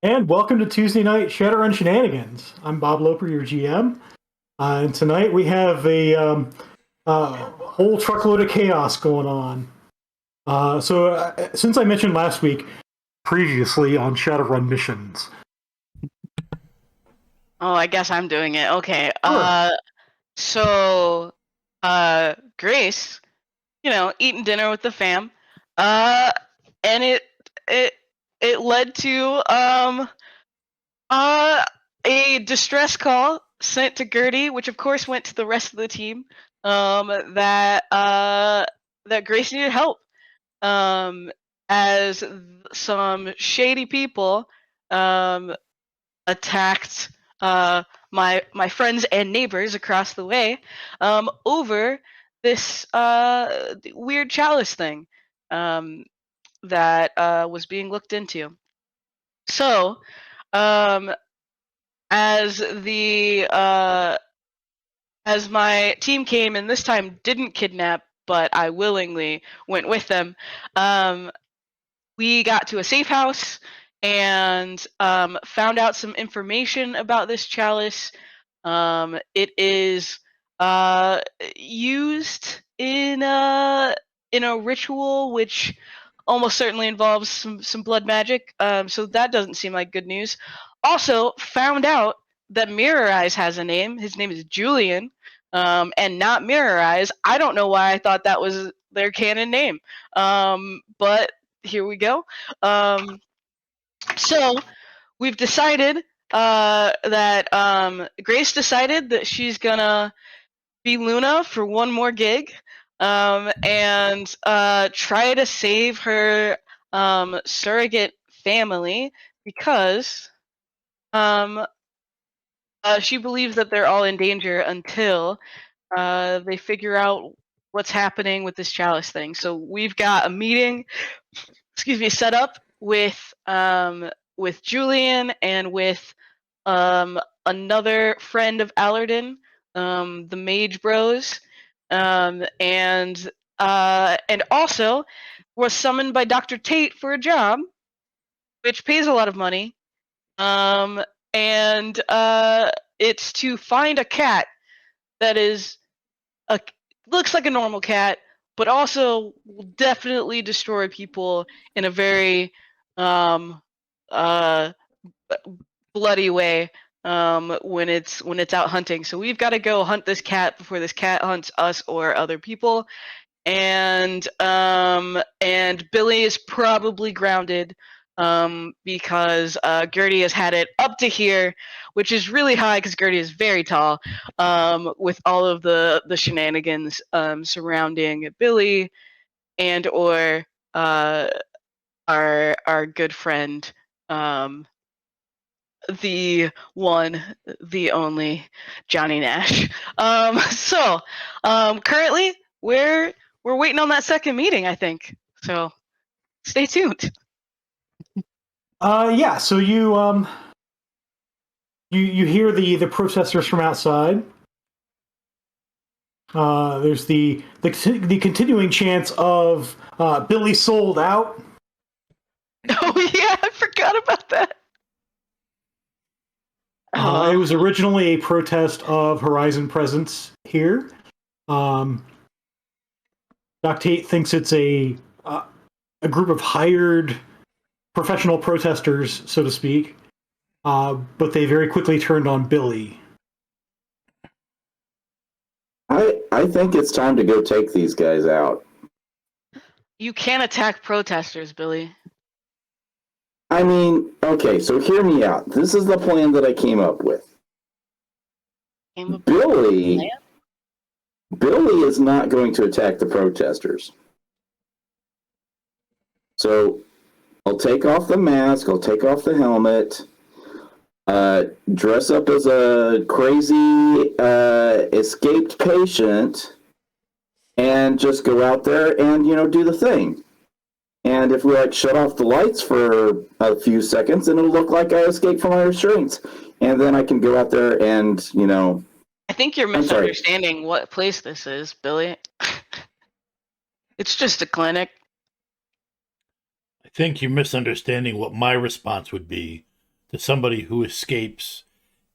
And welcome to Tuesday Night Shadowrun Shenanigans. I'm Bob Loper, your GM. And tonight we have a whole truckload of chaos going on. Since I mentioned last week, previously on Shadowrun missions. Oh, I guess I'm doing it. Okay. Sure. So, Grace, eating dinner with the fam, uh, and it it led to uh a distress call sent to Gertie, which of course went to the rest of the team, that Grace needed help, as some shady people attacked my friends and neighbors across the way over this weird chalice thing that was being looked into. So, um, as the as my team came and this time didn't kidnap, but I willingly went with them, we got to a safe house and found out some information about this chalice. It is used in a ritual which almost certainly involves some blood magic. So that doesn't seem like good news. Also, found out that Mirror Eyes has a name. His name is Julian, and not Mirror Eyes. I don't know why I thought that was their canon name, but here we go. So we've decided that Grace decided that she's gonna be Luna for one more gig, and try to save her surrogate family because um, she believes that they're all in danger until they figure out what's happening with this chalice thing. So we've got a meeting, set up with Julian and with another friend of Allerden, the Mage Bros, and also was summoned by Dr. Tate for a job, which pays a lot of money, um, and it's to find a cat that is a looks like a normal cat, but also will definitely destroy people in a very um, uh, bloody way when it's out hunting. So we've got to go hunt this cat before this cat hunts us or other people. And Billy is probably grounded because Gertie has had it up to here, which is really high because Gertie is very tall, with all of the shenanigans surrounding Billy and or uh, our good friend, um, the one, the only Johnny Nash. Currently we're waiting on that second meeting, I think. So stay tuned. Yeah. So you hear the protesters from outside. There's the continuing chants of Billy sold out. Oh yeah, I forgot about that. It Oh, was originally a protest of Horizon presence here. Um, Doc Tate thinks it's a group of hired professional protesters, so to speak, but they very quickly turned on Billy. I think it's time to go take these guys out. you can't attack protesters, Billy. I mean, okay, so hear me out. This is the plan that I came up with. Billy is not going to attack the protesters. So I'll take off the mask, I'll take off the helmet, dress up as a crazy escaped patient, and just go out there and, do the thing. And if we shut off the lights for a few seconds, then it'll look like I escaped from my restraints. And then I can go out there and, I think you're misunderstanding what place this is, Billy. It's just a clinic. I think you're misunderstanding what my response would be to somebody who escapes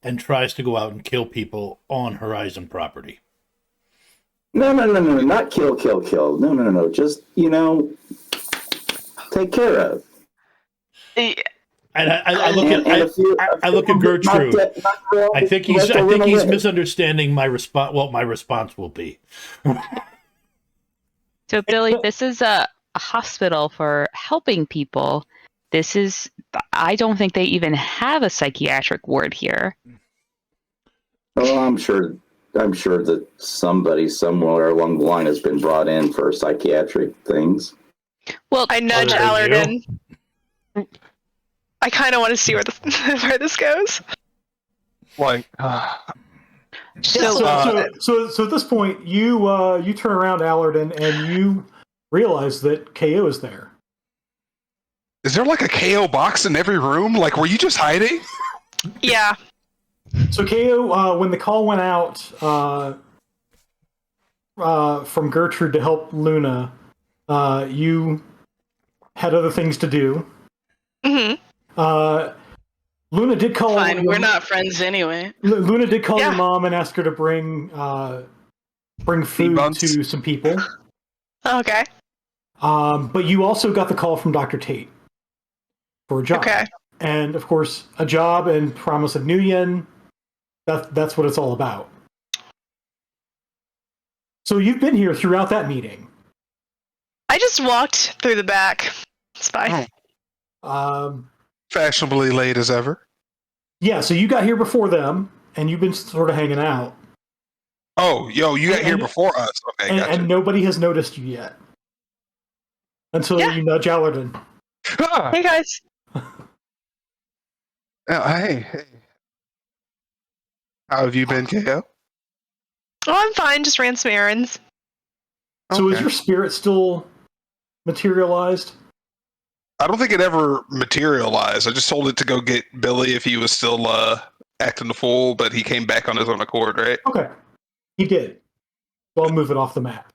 and tries to go out and kill people on Horizon property. No, not kill. No. Just, take care of. And I look at Gertrude. I think he's misunderstanding my response. What my response will be. So, Billy, this is a hospital for helping people. I don't think they even have a psychiatric ward here. Oh, I'm sure that somebody somewhere along the line has been brought in for psychiatric things. Well, I nudge Other than Allerton. I kind of want to see where this goes. Like, So at this point, you turn around, Allerton, and you realize that KO is there. is there like a KO box in every room? Like, were you just hiding? Yeah. So KO, when the call went out from Gertrude to help Luna, you had other things to do. Mm-hmm. Luna did call. Fine, we're not friends anyway. Luna did call Yeah. your mom and ask her to bring food buns. to some people. Okay. But you also got the call from Dr. Tate for a job. Okay. And of course, a job and promise of New Yen. That's what it's all about. So you've been here throughout that meeting. I just walked through the back. It's fine. Fashionably late as ever. Yeah, so you got here before them, and you've been sort of hanging out. Oh, yo, you got here before us. Okay, And, gotcha. and nobody has noticed you yet. Until Yeah. you nudge Allerton. Ah! Hey, guys. Hey. How have you been, KO? Oh, I'm fine. Just ran some errands. So is Okay. your spirit still materialized? I don't think it ever materialized. I just told it to go get Billy if he was still acting the fool, but he came back on his own accord, right? Okay. He did. So I'll move it off the map.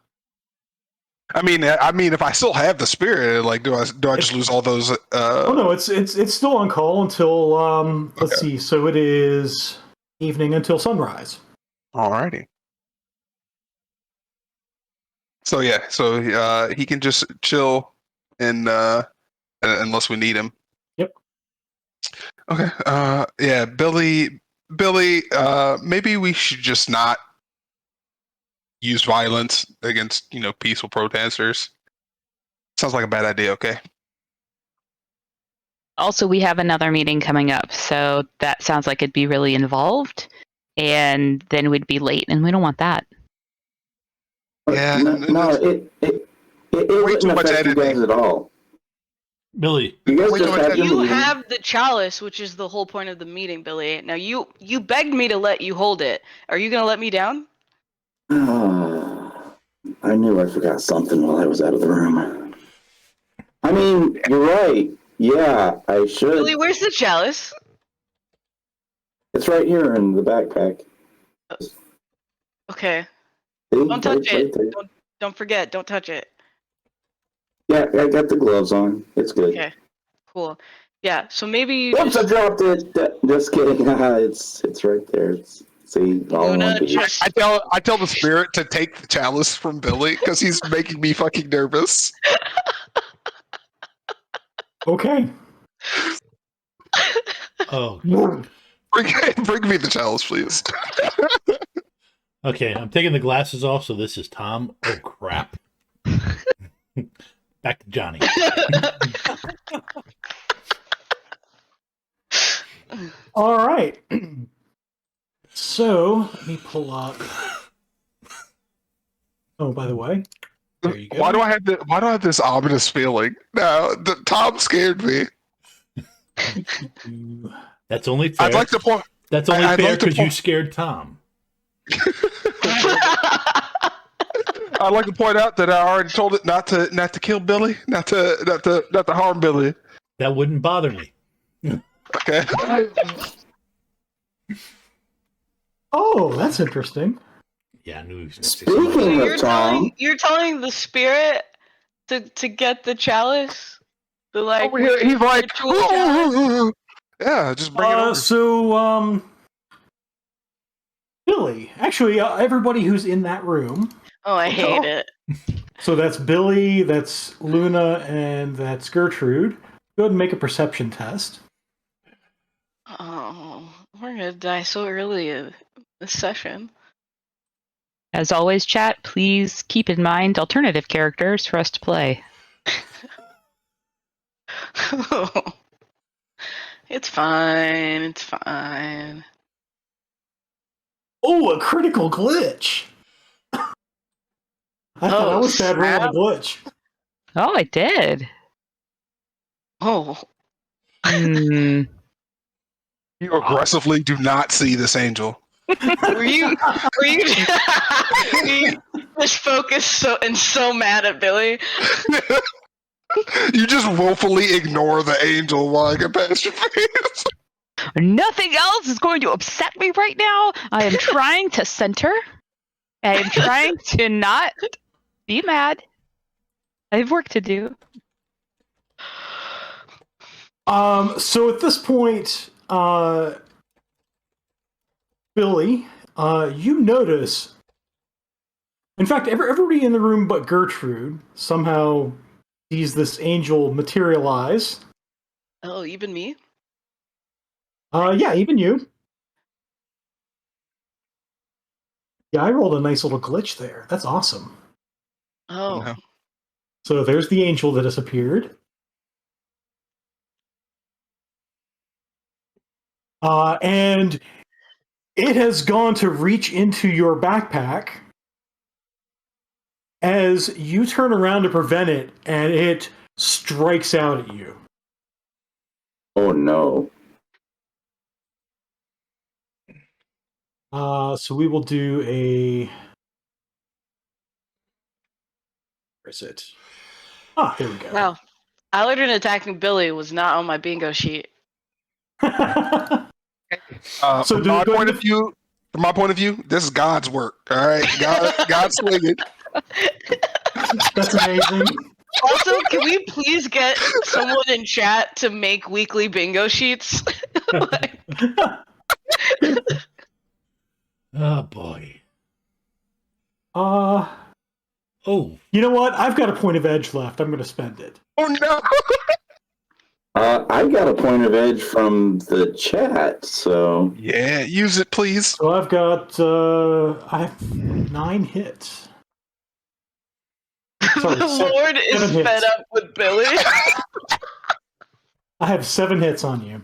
I mean, if I still have the spirit, like, do I just lose all those? Oh no, it's still on call until let's see. So it is evening until sunrise. Alrighty. So yeah, he can just chill and unless we need him. Yep. Okay. Yeah, Billy. Maybe we should just not use violence against peaceful protesters. Sounds like a bad idea. Okay. Also, we have another meeting coming up, so that sounds like it'd be really involved, and then we'd be late, and we don't want that. Yeah. No, it wouldn't too much affect you guys editing. at all. Billy, You guys Wait just till have your You meeting. have the chalice, which is the whole point of the meeting, Billy. Now you begged me to let you hold it. Are you gonna let me down? I knew I forgot something while I was out of the room. I mean, you're right. Yeah, I should. Billy, where's the chalice? It's right here in the backpack. Okay. See? Don't touch Right it. there. Don't forget. Don't touch it. Yeah, I got the gloves on. It's good. Okay. Cool. Yeah. So maybe you Oops, I just, dropped it. Just kidding. It's right there. See, all in Luna, one piece. just I tell the spirit to take the chalice from Billy because he's making me fucking nervous. Okay. oh, Bring me the chalice, please. okay. I'm taking the glasses off, so this is Tom. Oh crap! Back to Johnny. All right. So let me pull up. Oh, by the way, there you go. Why do I have this ominous feeling? No, Tom scared me. That's only fair. I'd like to point. That's only I'd fair like to because you point- scared Tom. I'd like to point out that I already told it not to kill Billy, not to harm Billy. That wouldn't bother me. Okay. Oh, that's interesting. Yeah, I knew he was going to say something. Speaking you're of Tom, telling the spirit to get the chalice. The like Over here, he's like, ritual chalice? Yeah, just bring it over. So, Billy, actually, everybody who's in that room. Oh, I hate it. So that's Billy, that's Luna, and that's Gertrude. Go ahead and make a perception test. Oh, we're gonna die so early in this session. As always, chat, please keep in mind alternative characters for us to play. It's fine. It's fine. Oh, a critical glitch! I thought I was bad rolling a snap. glitch. Oh, I did. Oh, Hmm. You aggressively do not see this angel. were you were you just focused so mad at Billy? You just willfully ignore the angel while I get past your face. Nothing else is going to upset me right now. I am trying to center. I am trying to not be mad. I have work to do. So at this point, Billy, you notice. In fact, everybody in the room but Gertrude somehow sees this angel materialize. Oh, even me? Yeah, even you. Yeah, I rolled a nice little glitch there. That's awesome. Oh, No. So there's the angel that disappeared. And it has gone to reach into your backpack as you turn around to prevent it, and it strikes out at you. Oh no. So we will do a. Where is it? Ah, here we go. wow. Allergen attacking Billy was not on my bingo sheet. So From do my we go point into- from my point of view, this is God's work. All right, God's slinging. That's amazing. Also, can we please get someone in chat to make weekly bingo sheets? Oh boy. Uh, Oh, you know what? I've got a point of edge left. I'm going to spend it. Oh no! I got a point of edge from the chat, so Yeah, use it, please. So I've got I have 9 hits. Sorry, The Lord is 7 hits. fed up with Billy. I have 7 hits on you.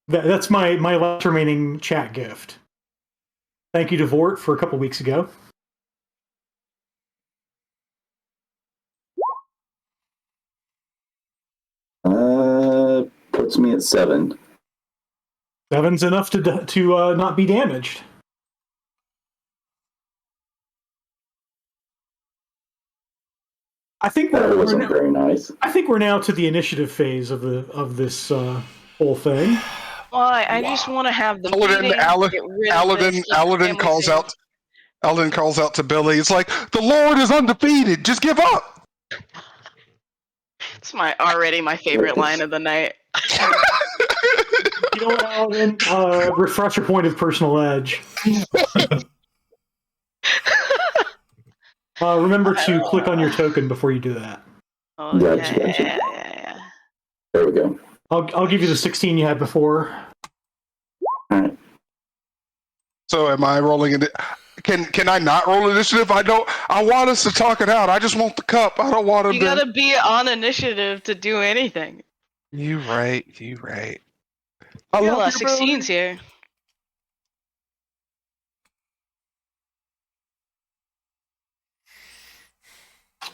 That's my last remaining chat gift. Thank you to Vort for a couple weeks ago. puts me at 7. 7's enough to not be damaged. I think That we're wasn't now, very nice. I think we're now to the initiative phase of this whole thing. Why? I just want to have the meeting. Aladdin calls out. Aladdin calls out to Billy. It's like the Lord is undefeated. Just give up. It's already my favorite line of the night. You know what, Alan? Refresh your point of personal edge. Remember to click on your token before you do that. Oh, Gotcha, gotcha. yeah. There we go. I'll give you the 16 you had before. All right. So am I rolling it? Can I not roll initiative? I don't. I want us to talk it out. I just want the cup. I don't want him You to. gotta be on initiative to do anything. You right. You right. I I got a love lot of your 16s ability. here.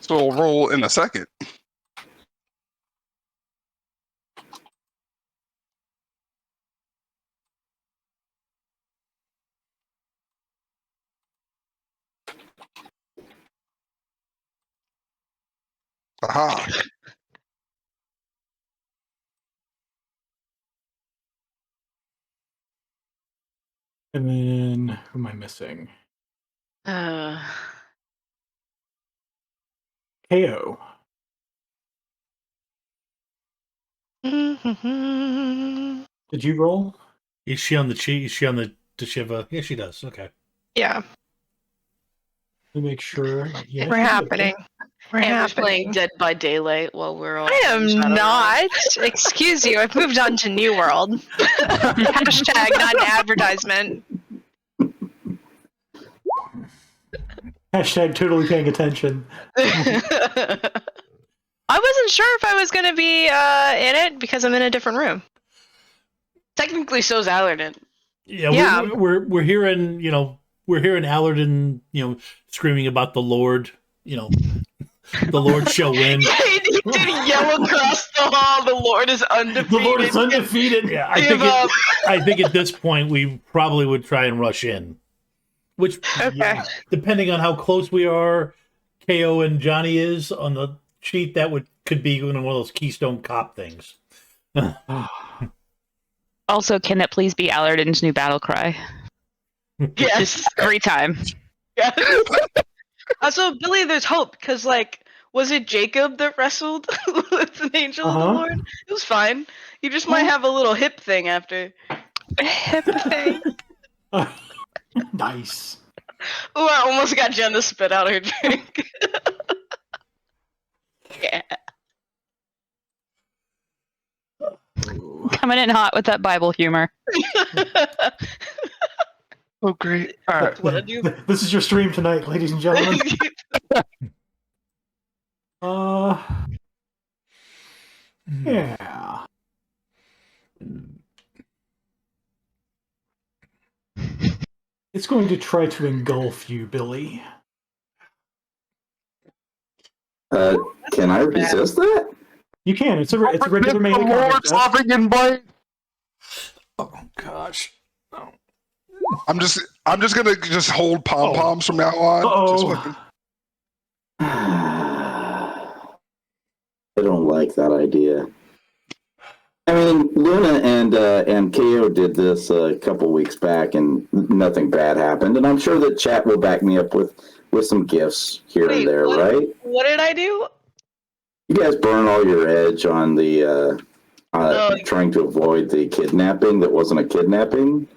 So we'll roll in a second. Aha. And then who am I missing? KO. Did you roll? Is she on the cheat? Is she on the? Does she have a? Yeah, she does. Okay. Yeah, Let me make sure. Yeah, we're she did. happening. We're Amber's playing happening. Dead by Daylight while we're all. I am playing Shadowrun. not. Excuse you. I've moved on to New World. Hashtag not an advertisement. Hashtag totally paying attention. I wasn't sure if I was going to be in it because I'm in a different room. Technically, so's Allerton. Yeah, we're hearing, we're hearing Allerton, screaming about the Lord, the Lord shall win. He did yell across the hall. The Lord is undefeated. The Lord is undefeated. Yeah, I think at this point we probably would try and rush in. Which, Okay. Depending on how close we are, KO and Johnny is on the sheet, that could be one of those Keystone Cop things. Also, can it please be Allerton's new battle cry? Yes. Every time. Yes. Also, Billy, there's hope because, was it Jacob that wrestled with an angel of the Lord? It was fine. You just might have a little hip thing after. Hip thing. Nice. Oh, I almost got Jen to spit out her drink. Yeah. Coming in hot with that Bible humor. Oh, great. All right. What I do? This is your stream tonight, ladies and gentlemen. Yeah. It's going to try to engulf you, Billy. Can I resist that? You can. It's a regular melee combat test. Oh gosh. I'm just gonna hold pom poms from now on. Just fucking- I don't like that idea. I mean, Luna and KO did this a couple weeks back, and nothing bad happened. And I'm sure that chat will back me up with some gifts here and there, right? What did I do? You guys burn all your edge on the trying to avoid the kidnapping that wasn't a kidnapping.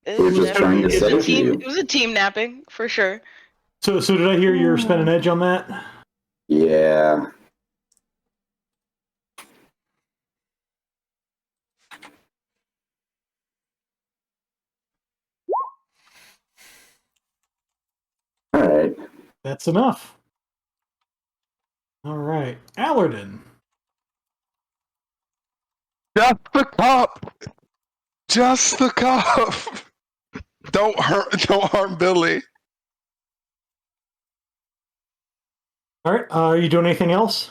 We're just trying to save you. It was a team napping, for sure. So did I hear you're spending edge on that? Yeah. All right. That's enough. All right. Allerton. Just the cup. Just the cup. Don't harm Billy. All right. Are you doing anything else?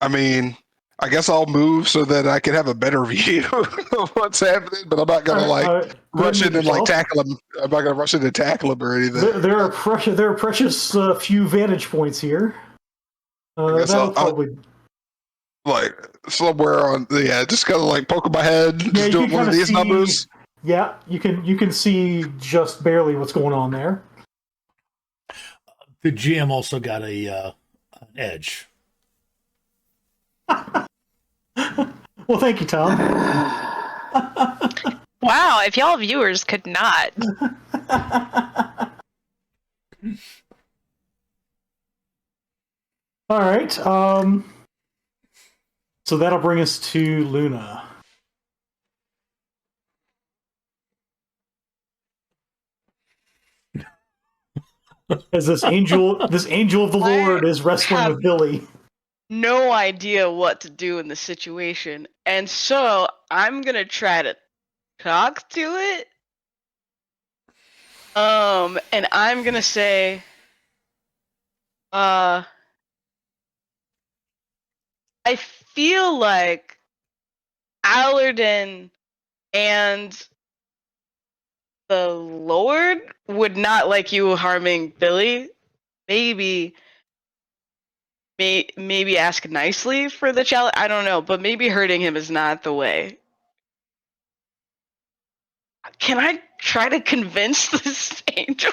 I mean, I guess I'll move so that I can have a better view of what's happening, but I'm not gonna rush in and tackle him. I'm not gonna rush in and tackle him or anything. There are precious few vantage points here. That'll probably somewhere on just kind of poking my head, just doing one of these numbers. Yeah, you can see just barely what's going on there. The GM also got an edge. Well, thank you, Tom. Wow, if y'all viewers could not. All right. So that'll bring us to Luna. As this angel of the Lord is wrestling with Billy. No idea what to do in the situation, and so I'm gonna try to talk to it. And I'm gonna say, I feel like Allerton and the Lord would not like you harming Billy. Maybe ask nicely for the challenge. I don't know, but maybe hurting him is not the way. Can I try to convince this angel?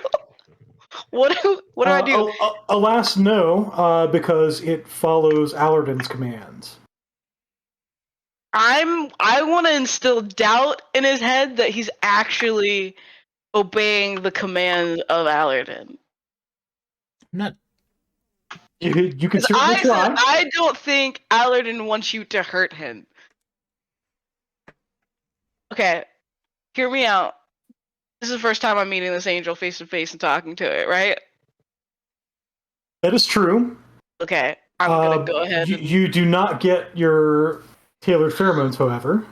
What do I do? Alas, no, because it follows Allerton's commands. I want to instill doubt in his head that he's actually obeying the command of Allerton. I'm not. You can 'Cause certainly try. I don't think Allerton wants you to hurt him. Okay, hear me out. This is the first time I'm meeting this angel face to face and talking to it, right? That is true. Okay, I'm gonna go ahead. You do not get your tailored pheromones, however.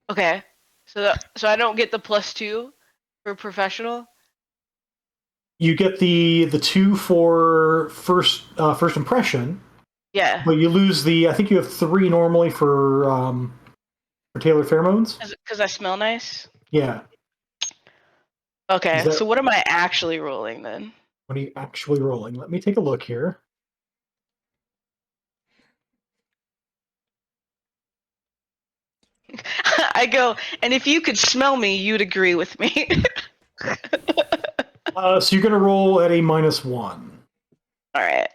Okay, so I don't get the +2 for professional. You get the 2 for first impression, Yeah, but you lose the. I think you have 3 normally for tailored pheromones. because I smell nice. Yeah. Okay, Is that- so what am I actually rolling then? What are you actually rolling? Let me take a look here. I go, and if you could smell me, you'd agree with me. So you're gonna roll at a -1. All right.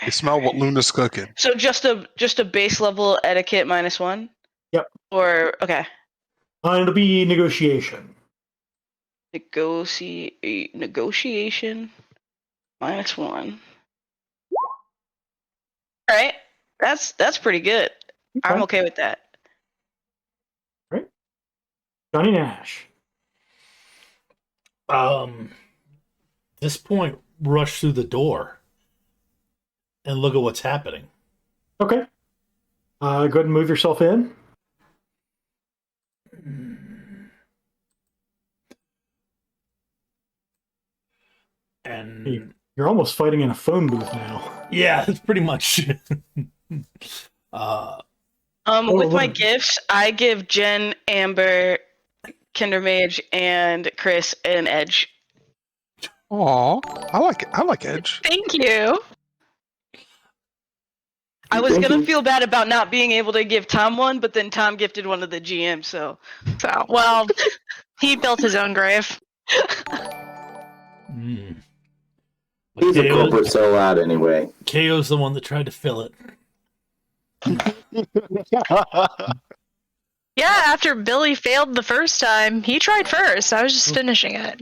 You smell what Luna's cooking. So just a base level etiquette -1. Yep. Or okay. It'll be negotiation. Negotiation -1. All right. That's pretty good. I'm okay with that. Right. Johnny Nash. This point, rush through the door and look at what's happening. Okay. Go ahead and move yourself in. And You're almost fighting in a phone booth now. yeah, it's pretty much. With my gifts, I give Jen, Amber, Kindermage, and Chris an edge. Aw, I like it. I like Edge. Thank you. I was Thank gonna you. feel bad about not being able to give Tom one, but then Tom gifted one to the GM, so Well, he built his own grave. He's a corporate sellout anyway. KO's the one that tried to fill it. Yeah, after Billy failed the first time, he tried first. I was just finishing it.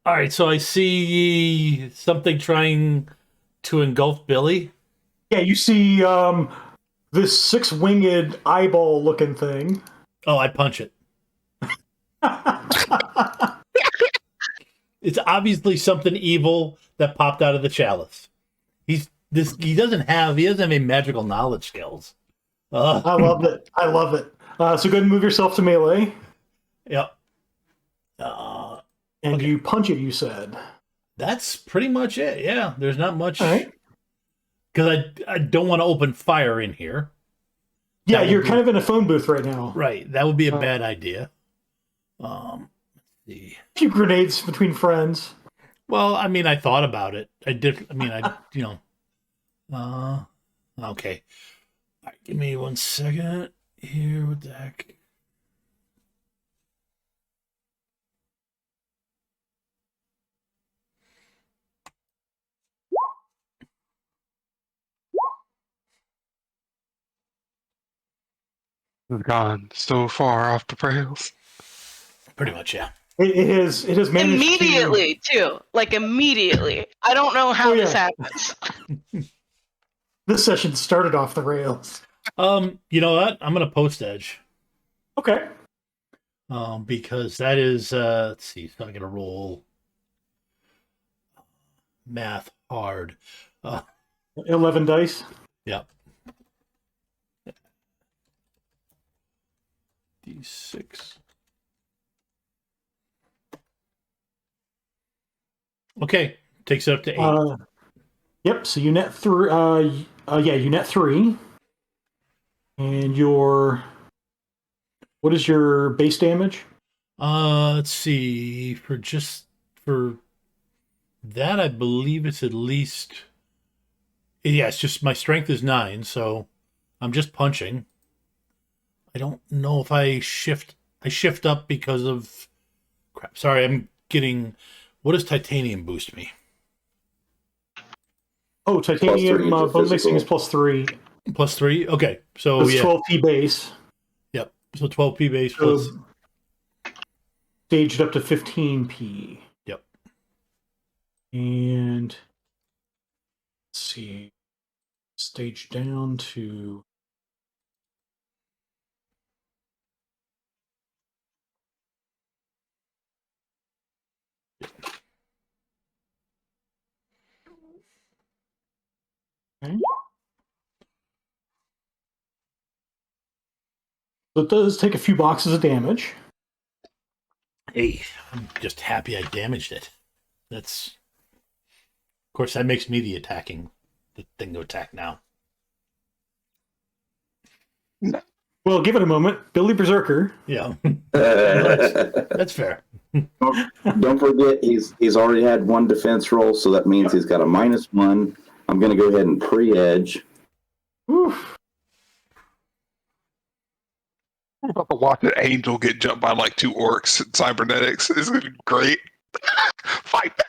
All right, so I see something trying to engulf Billy. Yeah, you see this 6-winged eyeball-looking thing. Oh, I punch it. It's obviously something evil that popped out of the chalice. He doesn't have any magical knowledge skills. I love it. I love it. So go ahead and move yourself to melee. Yep. And Okay. you punch it, you said. That's pretty much it. Yeah, there's not much. All right. Because I don't want to open fire in here. Yeah, That would you're be- kind of in a phone booth right now. Right, that would be a bad idea. Let's see. A few grenades between friends. Well, I mean, I thought about it. I did. I mean, okay. All right, give me 1 second here. What the heck? It's gone so far off the rails. Pretty much, yeah. It has managed immediately too. Like immediately. I don't know how Oh, yeah. this happens. This session started off the rails. You know what? I'm gonna post edge. Okay. Because that is let's see, so I'm gonna roll math hard. 11 dice. Yep. D6. Okay, takes it up to 8. Yep. So you net 3. You net 3. And what is your base damage? Let's see. For that, I believe it's at least. Yeah, it's just my strength is 9, so I'm just punching. I don't know if I shift up because of crap. Sorry, I'm getting. What does titanium boost me? Oh, titanium +3 into bone mixing is physical. +3. Plus 3? Okay. So, It's yeah. 12p base. Yep. So 12p base So plus. staged up to 15p. Yep. And let's see. Stage down to okay. So it does take a few boxes of damage. Hey, I'm just happy I damaged it. That's. Of course, that makes me the thing to attack now. Well, give it a moment. Billy Berserker. Yeah. That's fair. Don't forget, he's already had one defense roll, so that means he's got a -1. I'm going to go ahead and pre-edge. Oof. We're about to watch an angel get jumped by like 2 orcs in cybernetics. It's gonna be great. Fight back.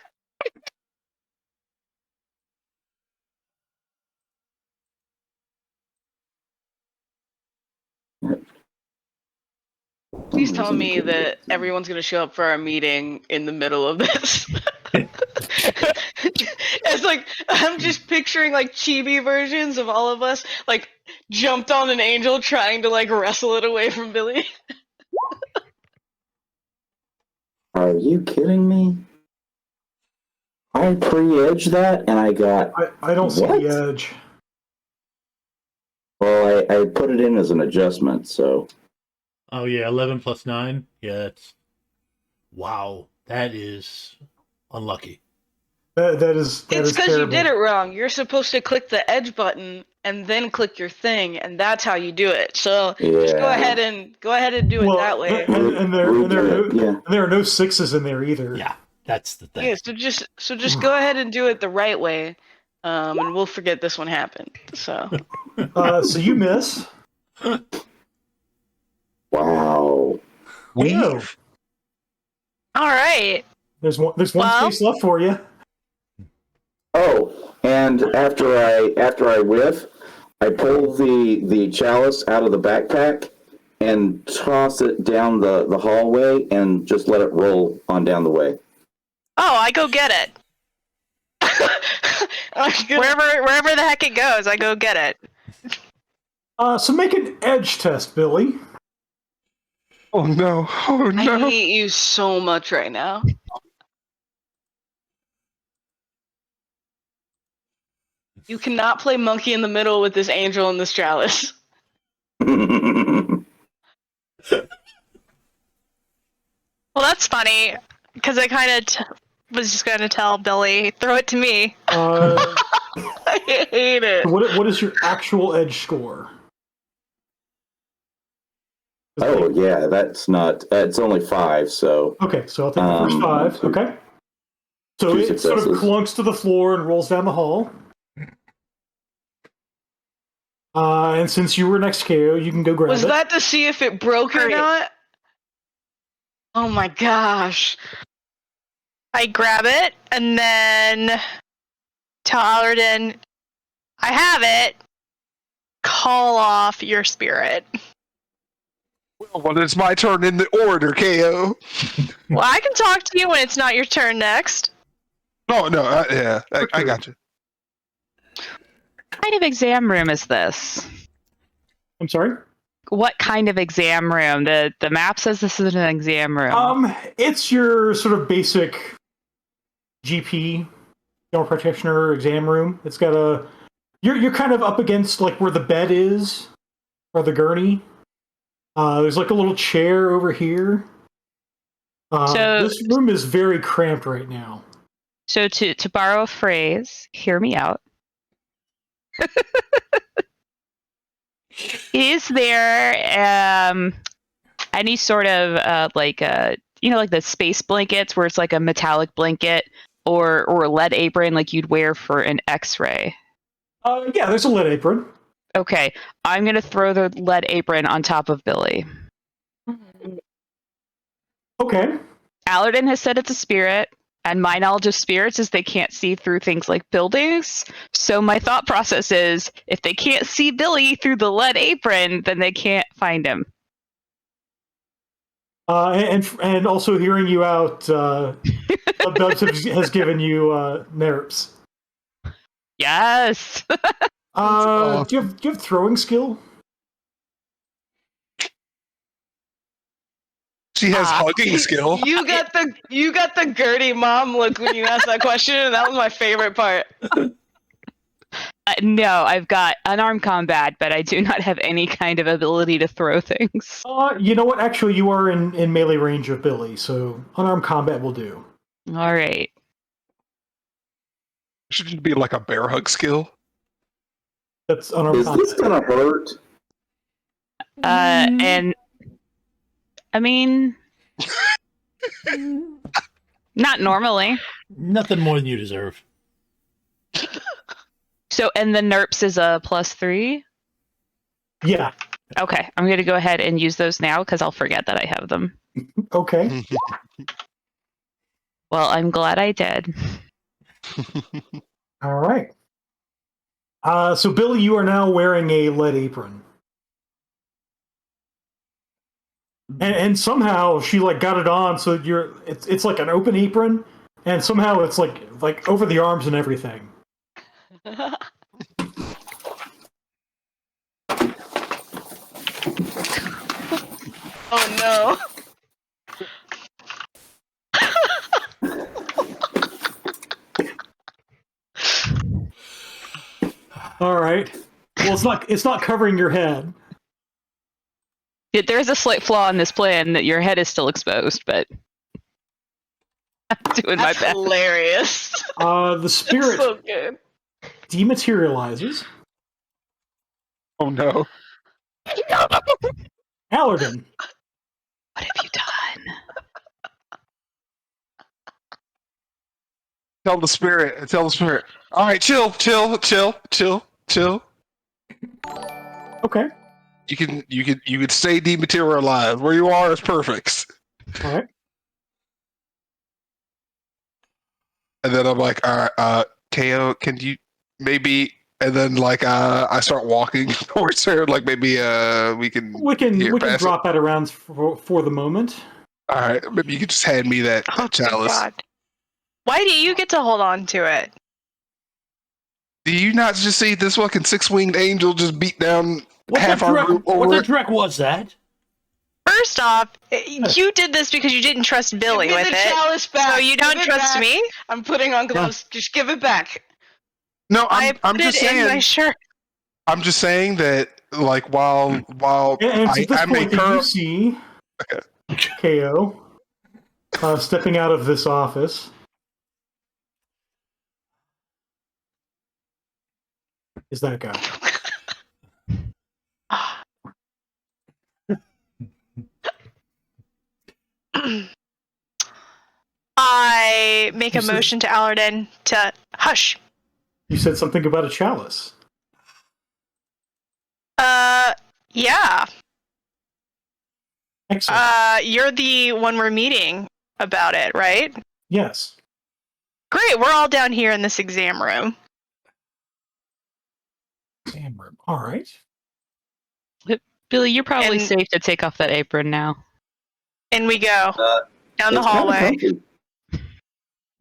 Please tell me that everyone's going to show up for our meeting in the middle of this. It's like, I'm just picturing like chibi versions of all of us, like, jumped on an angel trying to like wrestle it away from Billy. Are you kidding me? I pre-edged that, and I got... I don't see What? the edge. Well, I put it in as an adjustment, so... Oh, yeah. 11 plus 9. Yeah, that's. Wow. That is unlucky. That is It's because you terrible. did it wrong. You're supposed to click the edge button and then click your thing, and that's how you do it. So just go Yeah. ahead and do it that way. And there are no 6s in there either. Yeah, that's the thing. Yeah, so just go ahead and do it the right way, and we'll forget this one happened. So So you miss. Wow. No. All right. There's one Well- space left for you. Oh, and after I whiff, I pull the chalice out of the backpack and toss it down the hallway and just let it roll on down the way. Oh, I go get it. I'm gonna- Wherever the heck it goes, I go get it. So make an edge test, Billy. Oh no! Oh I no! hate you so much right now. You cannot play monkey in the middle with this angel and this chalice. Well, that's funny because I kind of was just going to tell Billy, throw it to me. I hate it. What is your actual edge score? Oh yeah, that's not. It's only 5, so Okay, so I'll take the first 5. Okay. So 2 it sort of successes. clunks to the floor and rolls down the hall. And since you were next KO, you can go grab Was it. that to see if it broke or Hurry. not? Oh my gosh. I grab it and then tell Allerton, I have it. Call off your spirit. Well, it's my turn in the order, KO. Well, I can talk to you when it's not your turn next. Oh no! I got you. What kind of exam room is this? I'm sorry? What kind of exam room? The map says this is an exam room. It's your sort of basic GP, general practitioner exam room. It's got a... You're kind of up against like where the bed is, or the gurney. There's like a little chair over here. So- This room is very cramped right now. So to borrow a phrase, hear me out. Is there any sort of like the space blankets where it's like a metallic blanket or a lead apron like you'd wear for an X-ray? Yeah, there's a lead apron. Okay, I'm gonna throw the lead apron on top of Billy. Okay. Allerton has said it's a spirit. And my knowledge of spirits is they can't see through things like buildings. So my thought process is, if they can't see Billy through the lead apron, then they can't find him. And also hearing you out, Bubs has given you nerps. Yes. Do you have throwing skill? She has hugging skill. You got the Gertie mom look when you asked that question, and that was my favorite part. No, I've got unarmed combat, but I do not have any kind of ability to throw things. You know what? Actually, you are in melee range of Billy, so unarmed combat will do. All right. Should it be like a bear hug skill? That's unarmed Is combat. this gonna hurt? And I mean, not normally. Nothing more than you deserve. So, and the NERPs is a +3? Yeah. Okay, I'm going to go ahead and use those now because I'll forget that I have them. Okay. Well, I'm glad I did. All right. So Billy, you are now wearing a lead apron. And somehow she got it on so it's like an open apron, and somehow it's like over the arms and everything. Oh no. All right. Well, it's not covering your head. There is a slight flaw in this plan that your head is still exposed, but I'm doing That's my best. hilarious. The spirit So good. dematerializes. Oh no. Allergan. What have you done? Tell the spirit. All right, chill. Okay. You can stay dematerialized. Where you are is perfect. All right. And then I'm like, all right, KO, can you maybe? And then I start walking towards her. Like maybe we can drop that around for the moment. All right, maybe you could just hand me that Oh, good chalice. God. Why do you get to hold on to it? Do you not just see this fucking six-winged angel just beat down half the our group over? What the dreck was that? First off, you did this because you didn't trust Billy Give me with the it. chalice back. So you don't Give it trust back. me? I'm putting on gloves. Just give it back. No, I I'm put just it in my saying. shirt. I'm just saying that while And at this I point, make that her. you see KO stepping out of this office. Is that guy? I make a motion to Allerden to hush. You said something about a chalice. Yeah. Excellent. You're the one we're meeting about it, right? Yes. Great, we're all down here in this exam room. Exam room. All right. Billy, you're probably And- safe to take off that apron now. In we go. Down the It's kinda hallway. comfy.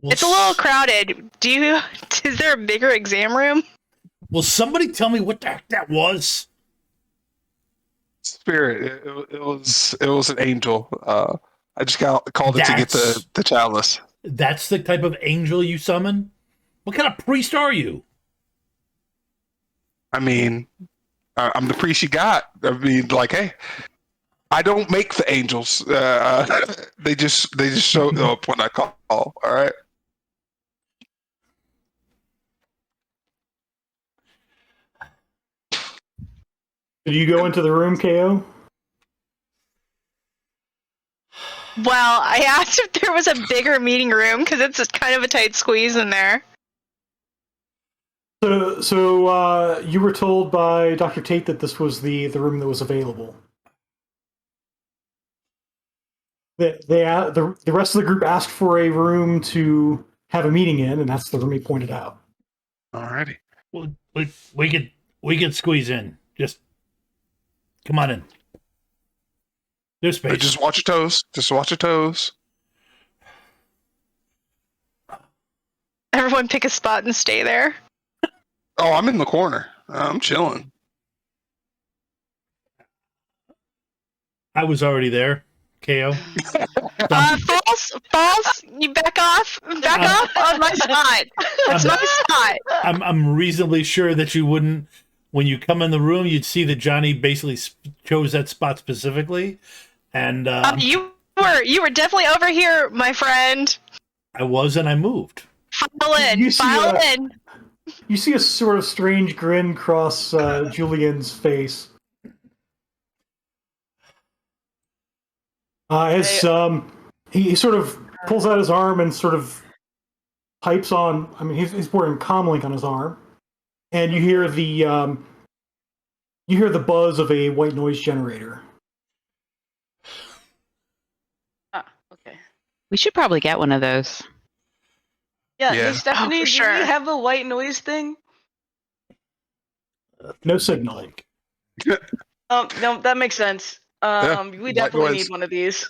Well, It's a little crowded. Is there a bigger exam room? Will somebody tell me what the heck that was? Spirit, it was an angel. I just called it to get the chalice. That's the type of angel you summon? What kind of priest are you? I mean, I'm the priest you got. I mean, hey, I don't make the angels. They just show up when I call. All right. Did you go into the room, KO? Well, I asked if there was a bigger meeting room because it's kind of a tight squeeze in there. So you were told by Dr. Tate that this was the room that was available. the rest of the group asked for a room to have a meeting in, and that's the room he pointed out. Alrighty. Well, we could squeeze in. Just come on in. There's space. Just watch your toes. Just watch your toes. Everyone pick a spot and stay there. Oh, I'm in the corner. I'm chilling. I was already there. KO. False. You back off on my spot. That's my spot. I'm reasonably sure that you wouldn't. When you come in the room, you'd see that Johnny basically chose that spot specifically, and You were definitely over here, my friend. I was, and I moved. File in. You see a sort of strange grin cross Julian's face. As he sort of pulls out his arm and sort of pipes on. I mean, he's wearing comlink on his arm, and you hear the buzz of a white noise generator. Okay. We should probably get one of those. Yeah, Yeah. Hey, Stephanie, for do sure. we have a white noise thing? No signal. No, that makes sense. We white definitely noise. need one of these.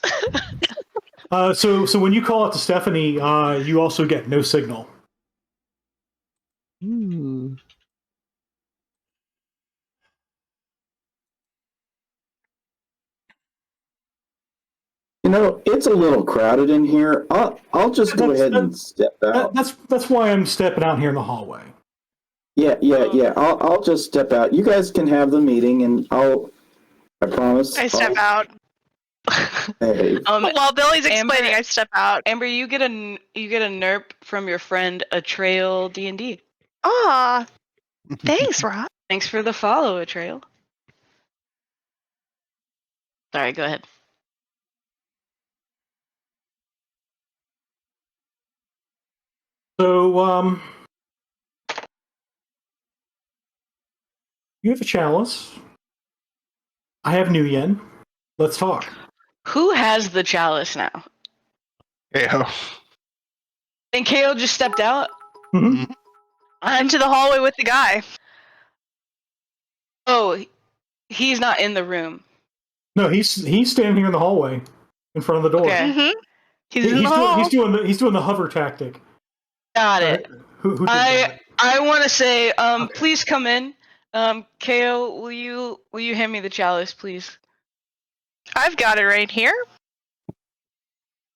So when you call out to Stephanie, you also get no signal. Ooh. You know, it's a little crowded in here. I'll just go ahead and step out. That's why I'm stepping out here in the hallway. Yeah. I'll just step out. You guys can have the meeting, and I promise. I step out. Hey, While Billy's explaining, Amber- I step out. Amber, you get a nerp from your friend Atrail D&D. Aw, thanks, Rob. Thanks for the follow, Atrail. Sorry, go ahead. So you have a chalice. I have Nuyen. Let's talk. Who has the chalice now? Yeah. And KO just stepped out? Mhm. Into the hallway with the guy. Oh, he's not in the room. No, he's standing here in the hallway, in front of the door. Okay. Mm-hmm. He's in the hall. He's doing the hover tactic. Got it. Who did that? I want to say, Okay. please come in. KO, will you hand me the chalice, please? I've got it right here.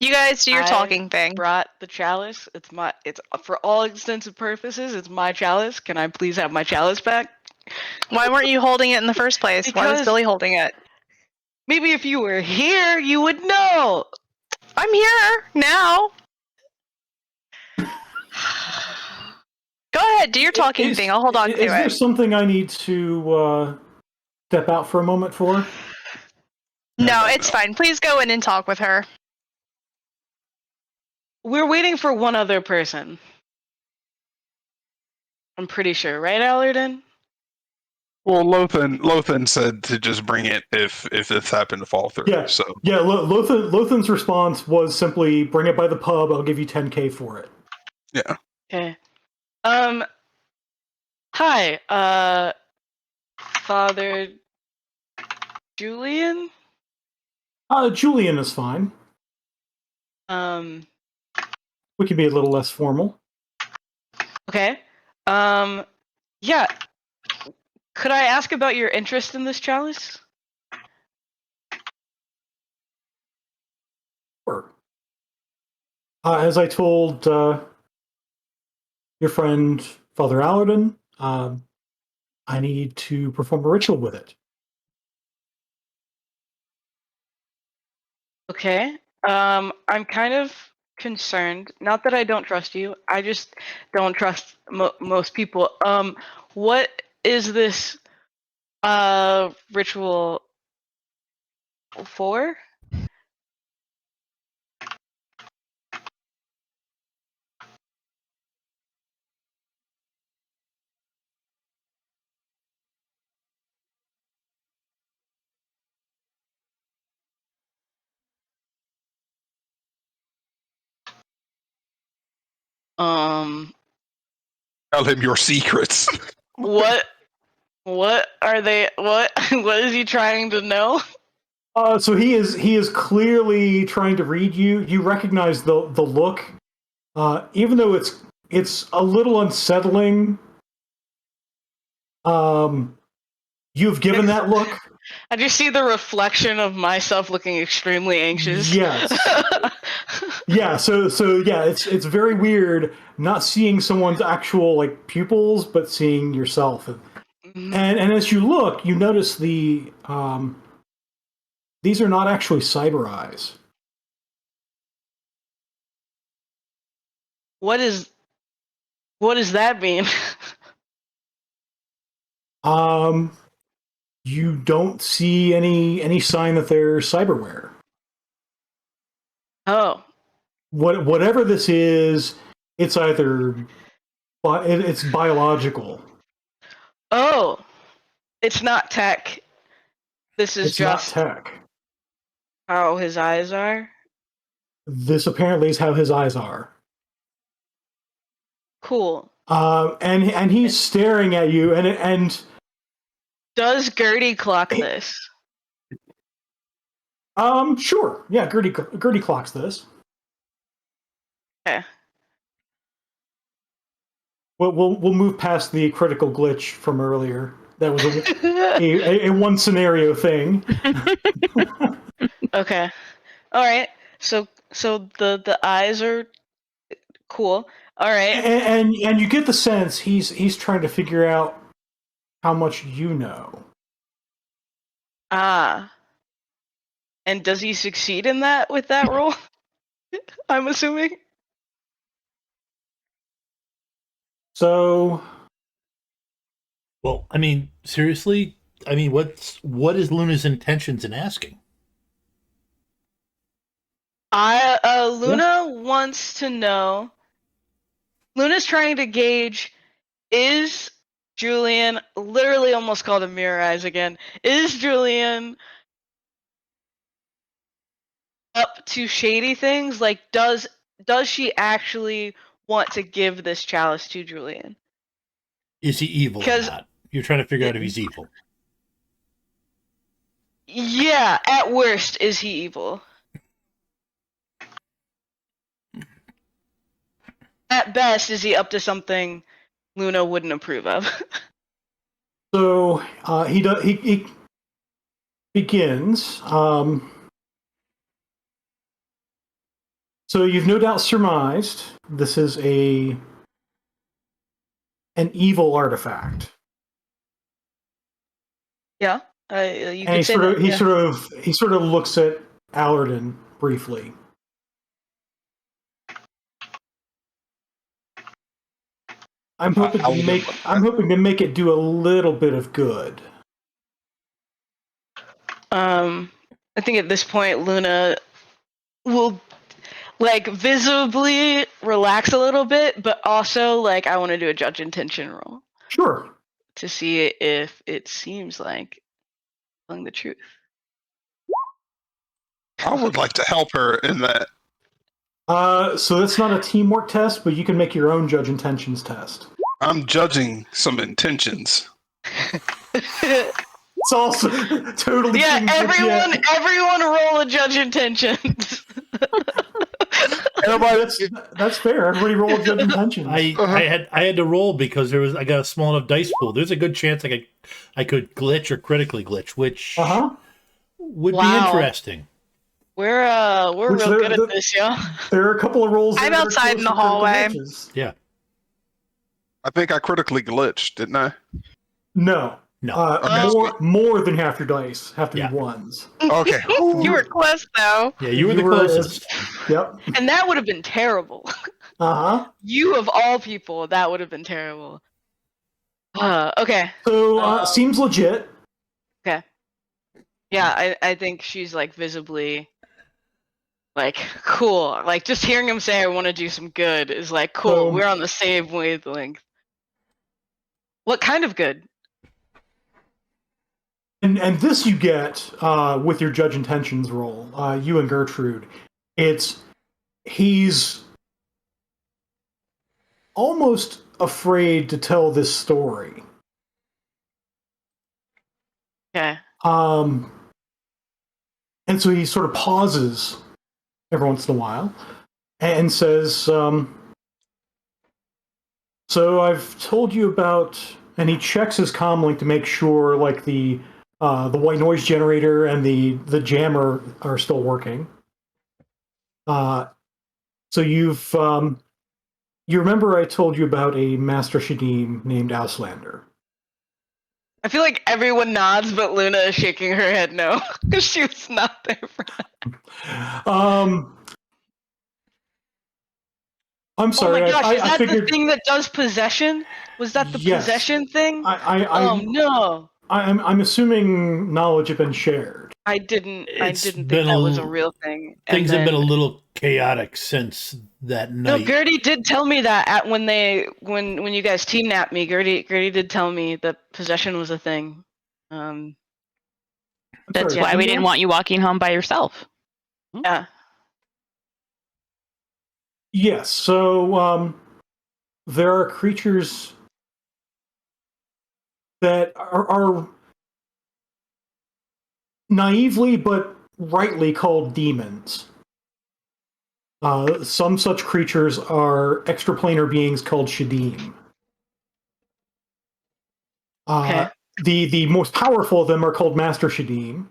You guys do your I talking thing. Brought the chalice. It's for all intents and purposes. It's my chalice. Can I please have my chalice back? Why weren't you holding it in the first place? Why was Because- Billy holding it? Maybe if you were here, you would know. I'm here now. Go ahead, do your talking thing. I'll hold on to Is there it. something I need to step out for a moment for? No, it's fine. Please go in and talk with her. We're waiting for one other person. I'm pretty sure, right, Allerton? Well, Lothan said to just bring it if this happened to fall through. Yeah. So Yeah, Lothan's response was simply, "Bring it by the pub. I'll give you 10K for it." yeah. Okay. Hi, Father Julian? Julian is fine. We can be a little less formal. Okay. Yeah. Could I ask about your interest in this chalice? Sure. As I told your friend Father Allerton, I need to perform a ritual with it. Okay. I'm kind of concerned. Not that I don't trust you. I just don't trust most people. What is this ritual for? Um, Tell him your secrets. what are they? What what is he trying to know? So he is clearly trying to read you. You recognize the look, even though it's a little unsettling. You've given that look. I just see the reflection of myself looking extremely anxious. Yes. Yeah. So yeah, it's very weird not seeing someone's actual like pupils, but seeing yourself. Mhm. And as you look, you notice these are not actually cyber eyes. What does that mean? You don't see any sign that they're cyberware. Oh. Whatever this is, it's either it's biological. Oh. It's not tech. This is It's just not tech. how his eyes are. This apparently is how his eyes are. Cool. And he's staring at you, and Does Gertie clock this? sure, yeah, Gertie clocks this. Okay. We'll move past the critical glitch from earlier. That was a one scenario thing. Okay. All right. So the eyes are cool. All right. And you get the sense he's trying to figure out how much you know. Ah. And does he succeed in that with that roll? I'm assuming. So, Well, I mean, seriously, I mean, what is Luna's intentions in asking? Luna wants to know. Luna's trying to gauge, is Julian, literally almost called him Mirror Eyes again, is Julian up to shady things? Like, does she actually want to give this chalice to Julian? Is he evil or 'Cause- not? You're trying to figure out if he's evil. Yeah, at worst, is he evil? At best, is he up to something Luna wouldn't approve of? so he begins. So you've no doubt surmised this is an evil artifact. Yeah, you And could say that. he Yeah. sort of looks at Allerton briefly. I'm hoping to make it do a little bit of good. I think at this point Luna will like visibly relax a little bit, but also like I want to do a judge intention roll Sure. to see if it seems like telling the truth. I would like to help her in that. So that's not a teamwork test, but you can make your own judge intentions test. I'm judging some intentions. It's also totally Yeah, teamwork, everyone roll a judge intentions. That's fair. Everybody roll judge intentions. I had to roll because I got a small enough dice pool. There's a good chance I could glitch or critically glitch, which would be interesting. We're real good at this, yo. There are a couple of rolls. I'm outside in the hallway. Yeah. I think I critically glitched, didn't I? No. No. More than half your dice have to Yeah. be ones. Okay. You were close though. Yeah, you were the were- closest. Yep. And that would have been terrible. You of all people, that would have been terrible. Okay. So seems legit. Okay. Yeah, I think she's like visibly like cool. Like just hearing him say I want to do some good is like cool. We're on the same wavelength. What kind of good? And this you get with your judge intentions roll, you and Gertrude. He's almost afraid to tell this story. Okay. And so he sort of pauses every once in a while and says, so I've told you about, and he checks his comlink to make sure like the white noise generator and the jammer are still working. So you remember I told you about a Master Shadim named Auslander. I feel like everyone nods, but Luna is shaking her head no, because she was not there for that. I'm sorry. Oh my gosh, is I that figured the thing that does possession? Was that the Yes. possession thing? I No. I'm assuming knowledge had been shared. I didn't It's think been that was a real thing. Things And have been a then- little chaotic since that No, night. Gertie did tell me that when you guys team napped me, Gertie did tell me that possession was a thing. I'm That's sorry, why we didn't what? want you walking home by yourself. Yeah. Yes. So there are creatures that are naively but rightly called demons. Some such creatures are extraplanar beings called Shadim. Okay. The most powerful of them are called Master Shadim,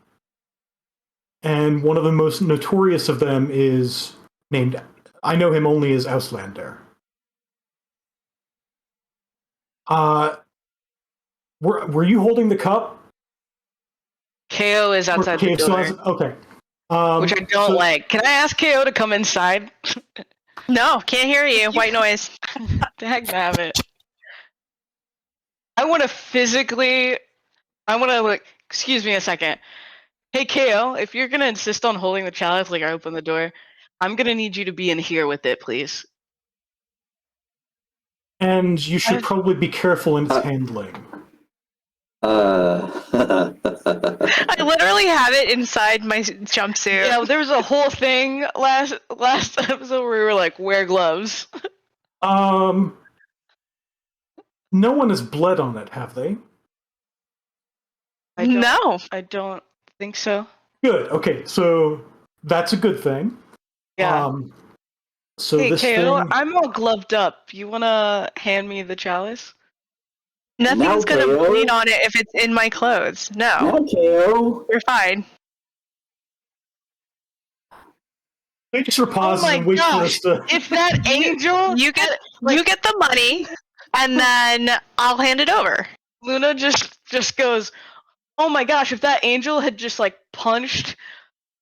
and one of the most notorious of them is named. I know him only as Auslander. Were you holding the cup? KO is outside the door, Okay. which I don't like. Can I ask KO to come inside? No, can't hear you. White noise. Dag nabbit. I want to like, excuse me a second. Hey KO, if you're gonna insist on holding the chalice like I open the door, I'm gonna need you to be in here with it, please. And you should I've- probably be careful in its handling. I literally have it inside my jumpsuit. Yeah, there was a whole thing last episode where we were like, wear gloves. No one has bled on it, have they? No. I don't think so. Good. Okay, so that's a good thing. Yeah. So Hey this KO, thing. I'm all gloved up. You wanna hand me the chalice? Nothing's Now, gonna KO. bleed on it if it's in my clothes. No. Now, KO. You're fine. They just sort of pause Oh my and wait for us gosh! to. If that angel, You get the money, and then I'll hand it over. Luna just goes, oh my gosh! If that angel had just like punched,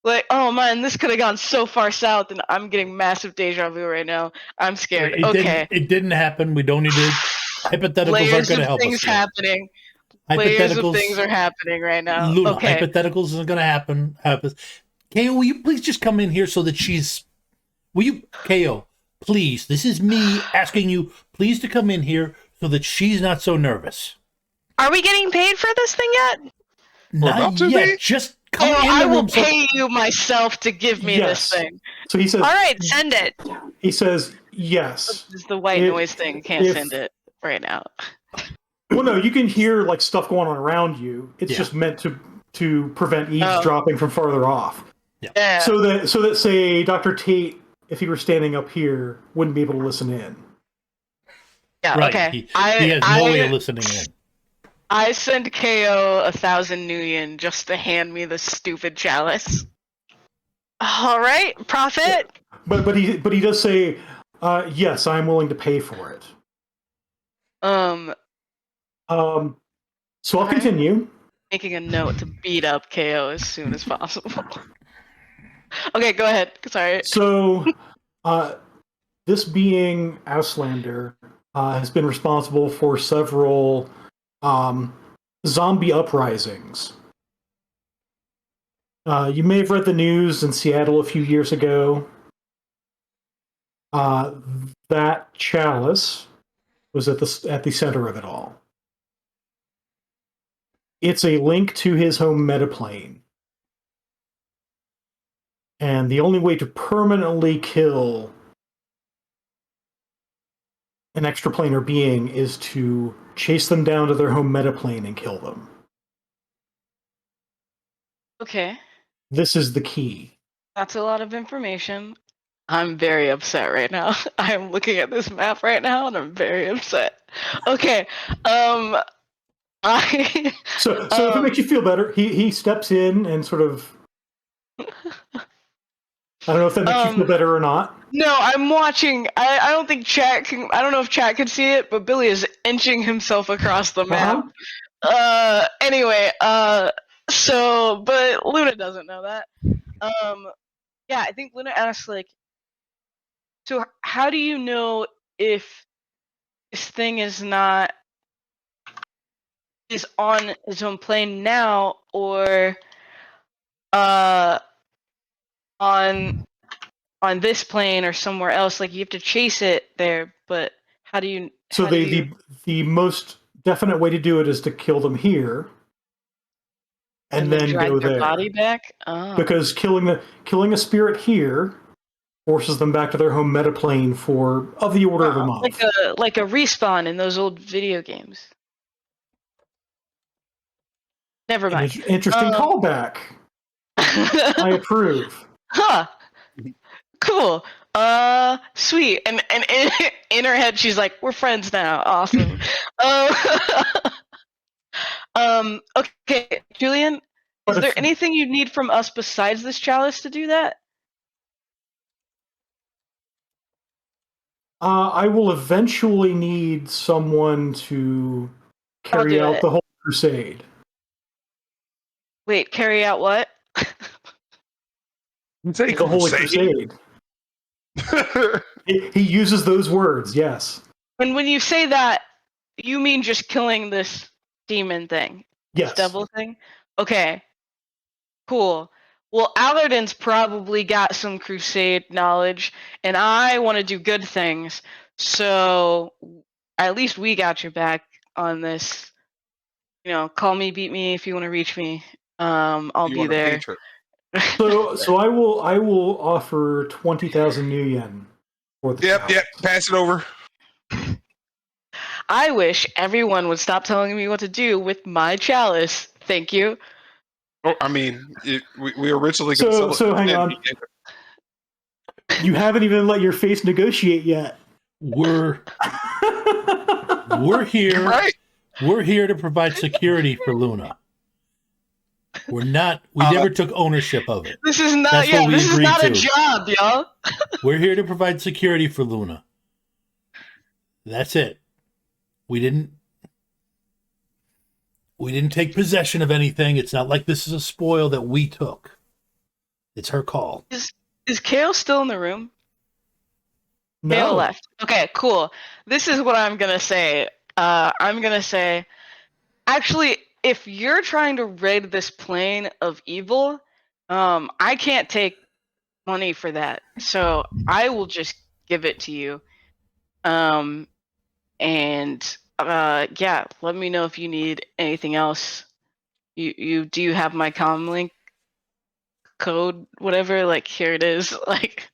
like, oh man, this could have gone so far south, and I'm getting massive deja vu right now. I'm scared. Okay, It didn't happen. We don't need to. Hypotheticals aren't layers going to of help things us. Here. happening. Layers of things Hypotheticals. are happening right now. Luna, Okay. hypotheticals isn't going to happen. KO, will you please just come in here so that she's. Will you, KO, please? This is me asking you, please, to come in here so that she's not so nervous. Are we getting paid for this thing yet? Not about to yet. be? Just come Oh, in I the will room. So pay you myself to give me Yes. this thing. So he says. All right, send it. He says yes. This is the white If- noise thing. Can't if- send it right now. Well, no, you can hear like stuff going on around you. It's Yeah. just meant to prevent eavesdropping from farther off. Yeah. So that say Dr. Tate, if he were standing up here, wouldn't be able to listen in. Yeah. right, Okay. he has no way of listening in. I send KO 1,000 Nuyen just to hand me the stupid chalice. All right, profit. But he does say, yes, I'm willing to pay for it. So I'll Okay. continue. Making a note to beat up KO as soon as possible. Okay, go ahead. Sorry. So, this being Auslander has been responsible for several zombie uprisings. You may have read the news in Seattle a few years ago. That chalice was at the center of it all. It's a link to his home metaplane. And the only way to permanently kill an extraplanar being is to chase them down to their home metaplane and kill them. Okay. This is the key. That's a lot of information. I'm very upset right now. I am looking at this map right now and I'm very upset. Okay. I So if it makes you feel better, he steps in and sort of. I don't know if that makes you feel better or not. No, I'm watching. I don't think chat can. I don't know if chat can see it, but Billy is inching himself across the map. Anyway. So, but Luna doesn't know that. Yeah, I think Luna asked like. So how do you know if this thing is on its own plane now or on this plane or somewhere else? Like you have to chase it there, but how do you? So the most definite way to do it is to kill them here, and then drag go their there. body back. Oh. Because killing a spirit here forces them back to their home metaplane for of the order of a month. Like a respawn in those old video games. Never mind. Interesting callback. I approve. Huh. Cool. Sweet. And in her head, she's like, "We're friends now. Awesome." Okay, Julian, is there anything you need from us besides this chalice to do that? I will eventually need someone to carry out the whole crusade. Wait, carry out what? The Holy Crusade. He uses those words, yes. And when you say that, you mean just killing this demon thing? Yes. This devil thing? Okay. Cool. Well, Allerden's probably got some crusade knowledge, and I want to do good things. So at least we got your back on this. You know, call me, beat me if you want to reach me. I'll be there. So I will offer 20,000 new yen for the Yep. Pass it over. I wish everyone would stop telling me what to do with my chalice. Thank you. Oh, I mean, we originally. So hang on. You haven't even let your face negotiate yet. We're here. Right. We're here to provide security for Luna. We never took ownership of it. This is not. That's what we this is agreed not to. a job, y'all. We're here to provide security for Luna. That's it. We didn't take possession of anything. It's not like this is a spoil that we took. It's her call. Is Kale still in the room? No. Kale left. Okay, cool. This is what I'm gonna say. I'm gonna say, actually, if you're trying to rid this plane of evil, I can't take money for that. So I will just give it to you. And yeah, let me know if you need anything else. Do you have my comlink code, whatever? Like, here it is. Like,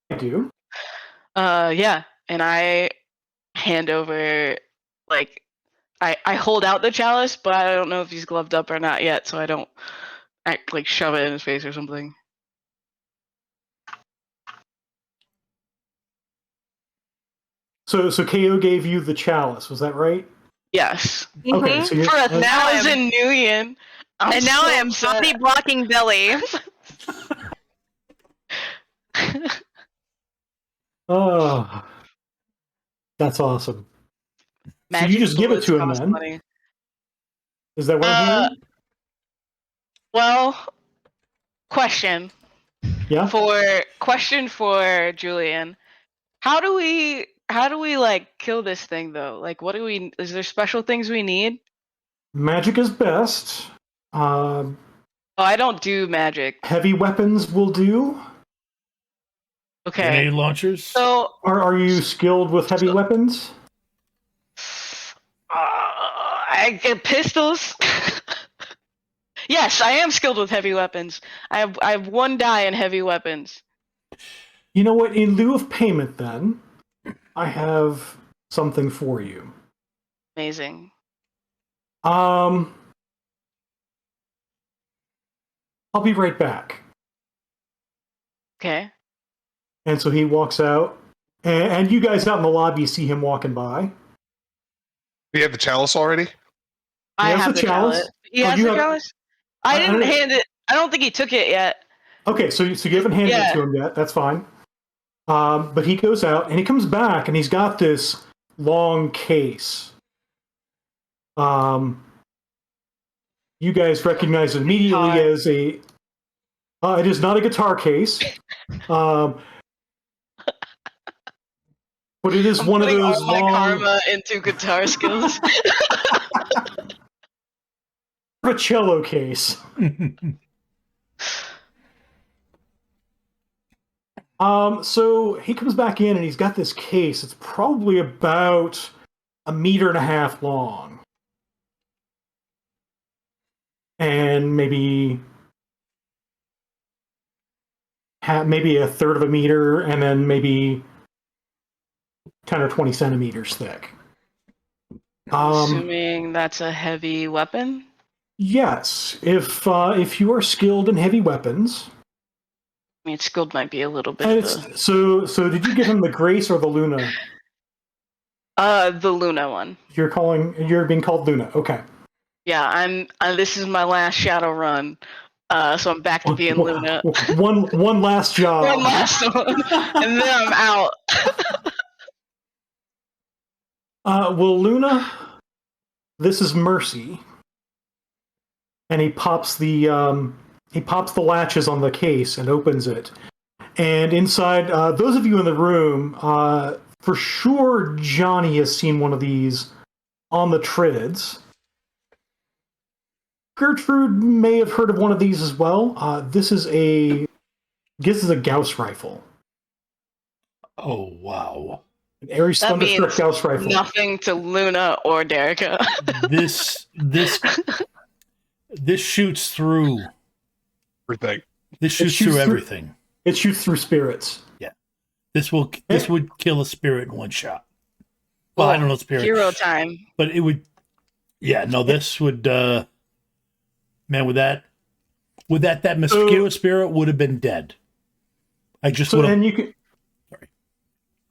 I do. Yeah, and I hand over, like, I hold out the chalice, but I don't know if he's gloved up or not yet, so I don't like shove it in his face or something. So KO gave you the chalice, was that right? Yes. Okay, so you're, For 1,000 new yen. And now I am body blocking Billy. oh, that's awesome. Magic so you just give it bullets to him cost then? money. Is that what I'm hearing? Well, question Yeah. for Julian. How do we like kill this thing though? Like, is there special things we need? Magic is best. Oh, I don't do magic. Heavy weapons will do. Okay. Grenade launchers. So, Are you skilled with heavy weapons? I get pistols. Yes, I am skilled with heavy weapons. I have 1 die in heavy weapons. You know what? In lieu of payment, then, I have something for you. Amazing. I'll be right back. Okay. And so he walks out, and you guys out in the lobby see him walking by. Do you have the chalice already? I has have the the chalice. chalice. He Oh, has you the have- chalice? I I didn't don't- hand it. I don't think he took it yet. Okay, so you haven't handed it to him yet. That's fine. But he goes out, and he comes back, and he's got this long case. You guys recognize it immediately Guitar. as a... it is not a guitar case. But it is I'm one of putting those all my long... karma into guitar skills. a cello case. So he comes back in and he's got this case. It's probably about 1.5 meters long. And maybe a third of a meter, and then maybe 10 or 20 centimeters thick. Assuming that's a heavy weapon? Yes. If you are skilled in heavy weapons. I mean, skilled might be a little bit. And so did you give him the Grace or the Luna? The Luna one. You're being called Luna. Okay. Yeah, this is my last Shadowrun, so I'm back to being Luna. One last job. One last one, and then I'm out. Well, Luna, this is Mercy, and he pops the latches on the case and opens it, and inside, those of you in the room, for sure, Johnny has seen one of these on the trids. Gertrude may have heard of one of these as well. This is a Gauss rifle. Oh, wow. An Ares That Thunderstruck means Gauss rifle. nothing to Luna or Derica. This shoots through Everything. This shoots through everything. It shoots through spirits. Yeah. This would kill a spirit in one shot. Well, I don't know spirit. Hero time. But it would this would man, with that mosquito spirit would have been dead. I just would have. Sorry.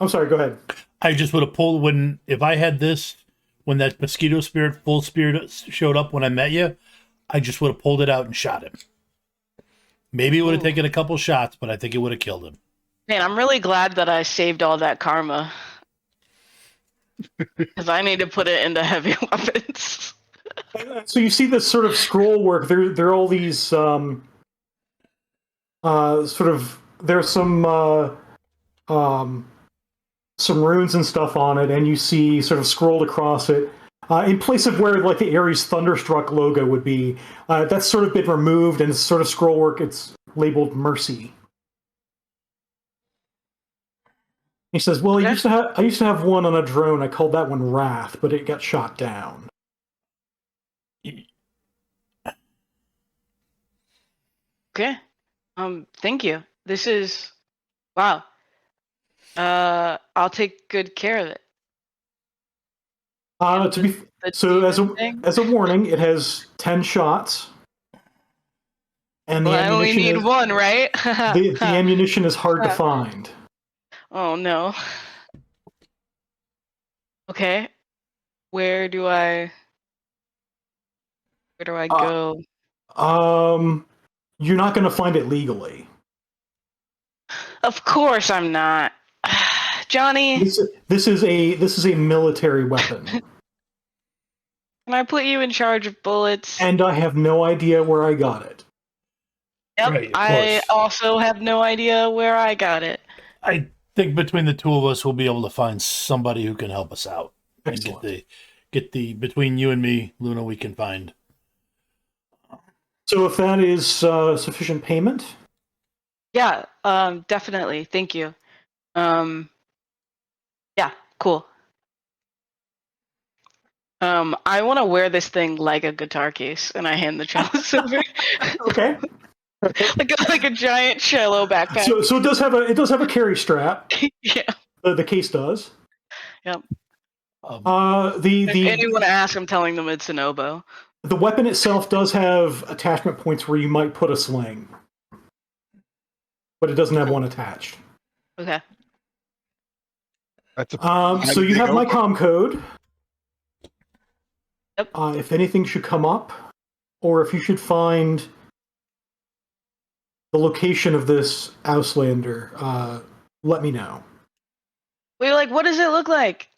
I'm sorry, go ahead. I just would have pulled if I had this, when that mosquito spirit, full spirit showed up when I met you, I just would have pulled it out and shot him. Maybe it would have taken a couple shots, but I think it would have killed him. Man, I'm really glad that I saved all that karma. Because I need to put it into heavy weapons. So you see this sort of scroll work. There are all these there's some runes and stuff on it, and you see sort of scrolled across it. In place of where like the Ares Thunderstruck logo would be, that's sort of been removed, and it's sort of scroll work. It's labeled Mercy. He says, "Well, I used to have one on a drone. I called that one Wrath, but it got shot down." Okay. Thank you. This is wow. I'll take good care of it. As a warning, it has 10 shots, and I only need one, right? the ammunition is hard to find. Oh no. Okay. Where do I go? You're not going to find it legally. Of course I'm not. Johnny, This is a military weapon. can I put you in charge of bullets? And I have no idea where I got it. Yep, Right, of I course. also have no idea where I got it. I think between the two of us, we'll be able to find somebody who can help us out. Excellent. And get the between you and me, Luna, we can find. So if that is sufficient payment, Yeah, definitely. Thank you. Yeah, cool. I want to wear this thing like a guitar case, and I hand the chalice over. okay. like a giant cello backpack. So it does have a carry strap. Yeah. The case does. Yep. If anyone asks, I'm telling them it's an oboe. The weapon itself does have attachment points where you might put a sling, but it doesn't have one attached. Okay. That's a So you have my comm code. Yep. If anything should come up, or if you should find the location of this Auslander, let me know. We're like, what does it look like?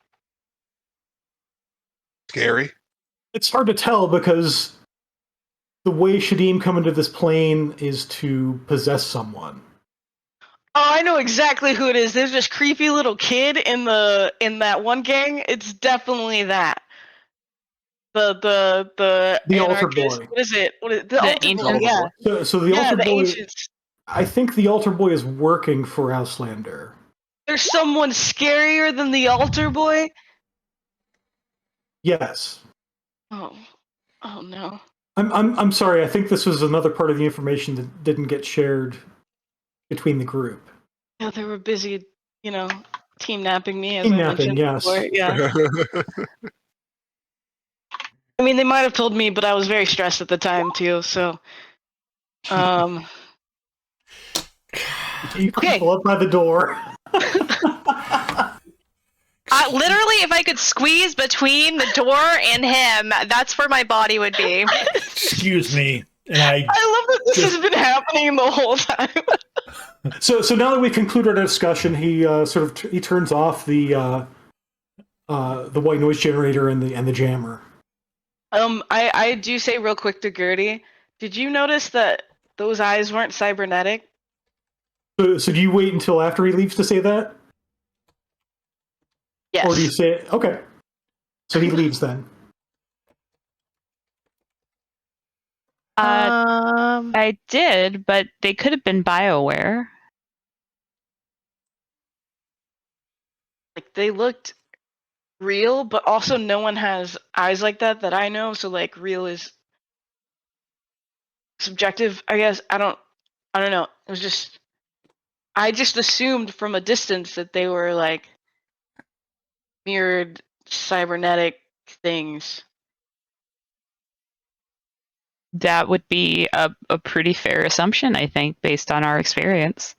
scary. It's hard to tell because the way Shadim come into this plane is to possess someone. Oh, I know exactly who it is. There's this creepy little kid in that one gang. It's definitely that. The altar anarchist. boy. What is it? The The altar ancient boy. Yeah. So the altar The boy. ancients. I think the altar boy is working for Auslander. There's someone scarier than the altar boy. Yes. Oh no. I'm sorry. I think this was another part of the information that didn't get shared between the group. Yeah, they were busy, team napping me as Team I napping, mentioned yes. before. Yeah. I mean, they might have told me, but I was very stressed at the time too. So, You Okay. pull up by the door. Literally, if I could squeeze between the door and him, that's where my body would be. Excuse me. And I love that this has been happening the whole time. So now that we've concluded our discussion, he he turns off the white noise generator and the jammer. I do say real quick to Gertie, did you notice that those eyes weren't cybernetic? So do you wait until after he leaves to say that? Yes. Or do you say, okay. So he leaves then. I did, but they could have been BioWare. Like, they looked real, but also no one has eyes like that I know. So like, real is subjective, I guess. I don't know. It was just, I just assumed from a distance that they were like mirrored cybernetic things. That would be a pretty fair assumption, I think, based on our experience.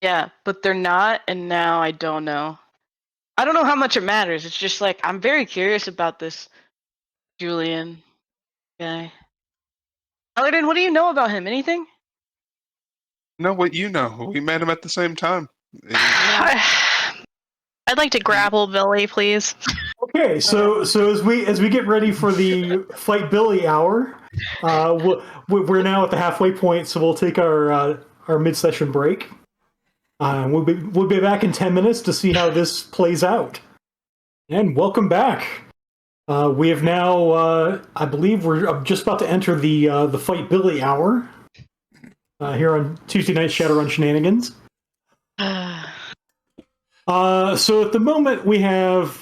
Yeah, but they're not, and now I don't know. I don't know how much it matters. It's just like, I'm very curious about this Julian guy. Paladin, what do you know about him? Anything? Know what you know. We met him at the same time. I'd like to grapple Billy, please. Okay, so as we get ready for the Fight Billy hour, we're now at the halfway point, so we'll take our mid-session break. We'll be back in 10 minutes to see how this plays out. And welcome back. We have now, I believe, we're just about to enter the Fight Billy hour here on Tuesday Night Shadowrun Shenanigans. So at the moment we have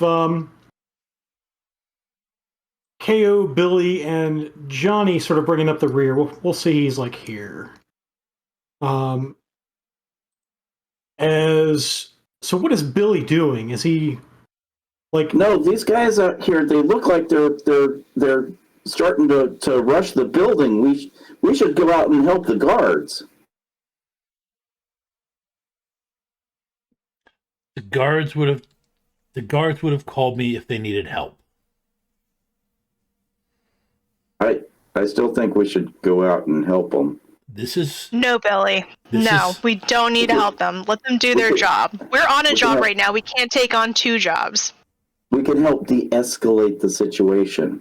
KO, Billy, and Johnny sort of bringing up the rear. We'll see he's like here. So what is Billy doing? Is he like? No, these guys out here, they look like they're starting to rush the building. We should go out and help the guards. The guards would have called me if they needed help. I still think we should go out and help them. No, Billy. We don't need to help them. Let them do their job. We're on a job right now. We can't take on two jobs. We can help de-escalate the situation.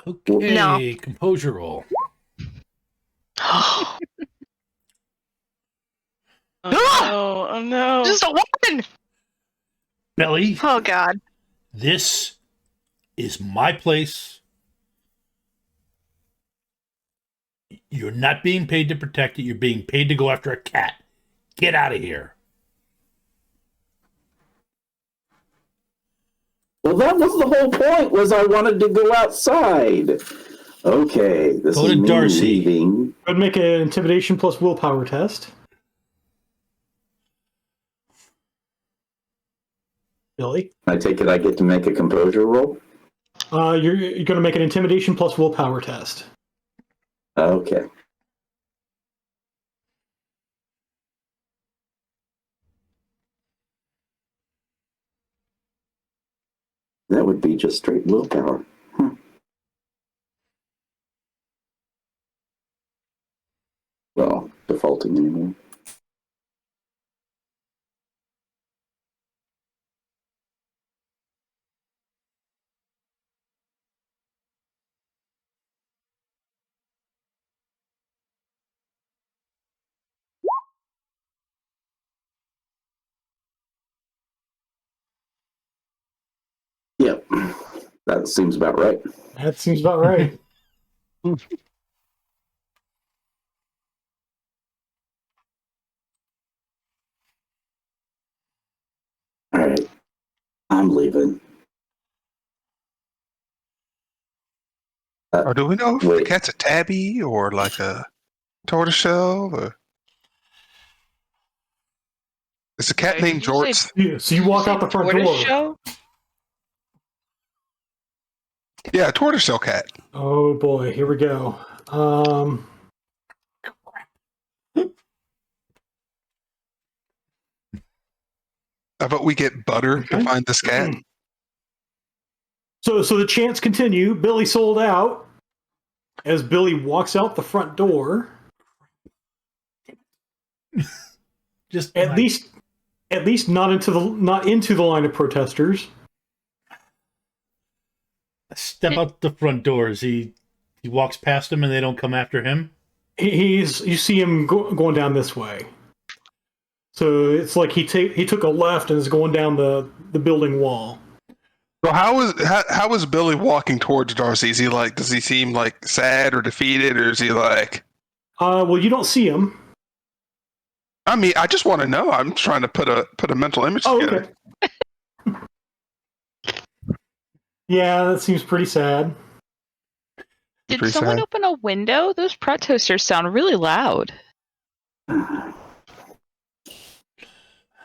Okay, No. composure roll. Oh no! Oh no! Just a woman! Billy, Oh, God. this is my place. You're not being paid to protect it. You're being paid to go after a cat. Get out of here. Well, that was the whole point, was I wanted to go outside. Okay, this Go is to me Darcy. leaving. I'd make an intimidation plus willpower test. Billy. I take it I get to make a composure roll? You're going to make an intimidation plus willpower test. Okay. That would be just straight willpower. Huh. Well, defaulting anymore. Yep. That seems about right. That seems about right. All right. I'm leaving. Or do we know if the Wait. cat's a tabby or like a tortoiseshell? Or... Is the cat Sorry, named did you say- Jorts? Yeah, so you walk out the front Tortoise door. shell? Yeah, tortoiseshell cat. Oh boy, here we go. How about we get butter Okay. to find this cat? So the chants continue. Billy sold out as Billy walks out the front door. Just At least not into the line of protesters. step out the front doors. He walks past them and they don't come after him. You see him going down this way. So it's like he took a left and is going down the building wall. So how is Billy walking towards Darcy? Is he like? Does he seem like sad or defeated, or is he like? Well, you don't see him. I mean, I just want to know. I'm trying to put a mental image together. Okay. Yeah, that seems pretty sad. Did Pretty someone sad. open a window? Those protesters sound really loud.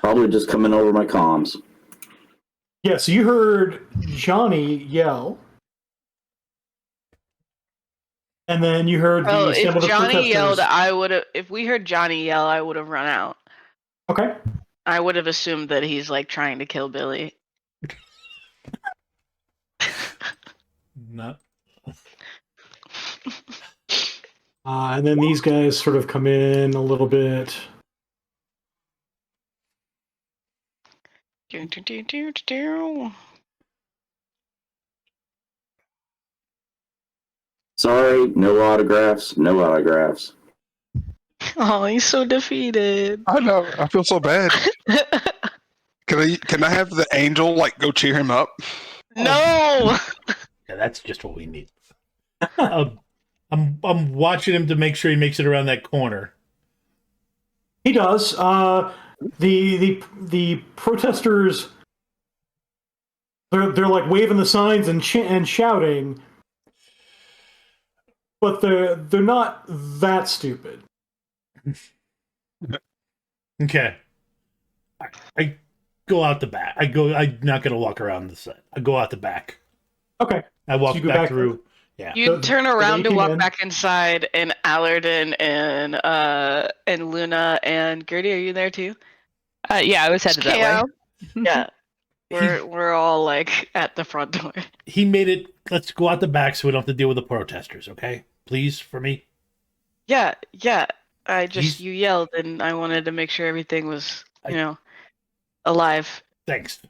Probably just coming over my comms. Yeah, so you heard Johnny yell. And then you heard Well, the sound if of the Johnny protesters. yelled, I would have. If we heard Johnny yell, I would have run out. Okay. I would have assumed that he's like trying to kill Billy. Not. And then these guys sort of come in a little bit. Do, do, do, do, do. Sorry, no autographs. No autographs. Oh, he's so defeated. I know. I feel so bad. Can I have the angel like go cheer him up? No. Yeah, that's just what we need. I'm watching him to make sure he makes it around that corner. He does. The protesters, they're like waving the signs and shouting, but they're not that stupid. Okay. I go out the back. I'm not gonna walk around the side. I go out the back. Okay. I walk So you go back back through. Yeah. You turn around to came walk in. back inside, and Allerton and Luna and Gertie, are you there too? Yeah, I was headed that way. Yeah. We're all like at the front door. He made it. Let's go out the back so we don't have to deal with the protesters. Okay, please, for me. Yeah. You yelled, and I wanted to make sure everything was, alive. Thanks.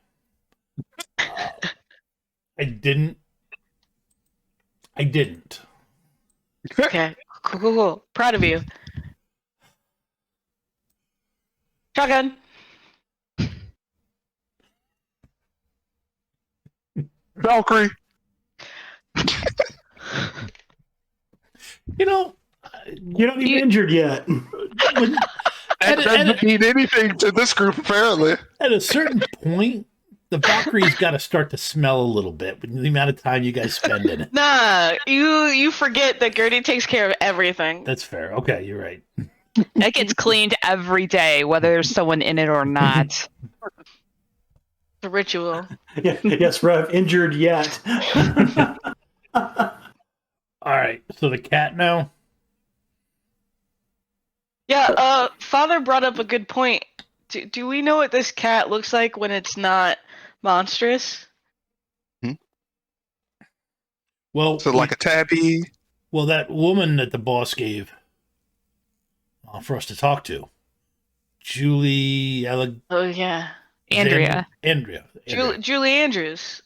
I didn't. Okay. Cool. Proud of you. Shotgun. Valkyrie. You're not even injured yet. That doesn't mean anything to this group, apparently. At a certain point, the Valkyrie's got to start to smell a little bit with the amount of time you guys spend in it. Nah, you forget that Gertie takes care of everything. That's fair. Okay, you're right. It gets cleaned every day, whether there's someone in it or not. The ritual. Yeah, yes, Rev, injured yet. All right, so the cat now. Yeah, Father brought up a good point. Do we know what this cat looks like when it's not monstrous? Well, So like a tabby. well, that woman that the boss gave for us to talk to, Julie Oh yeah, Andrea. Andrea. Julie Andrews.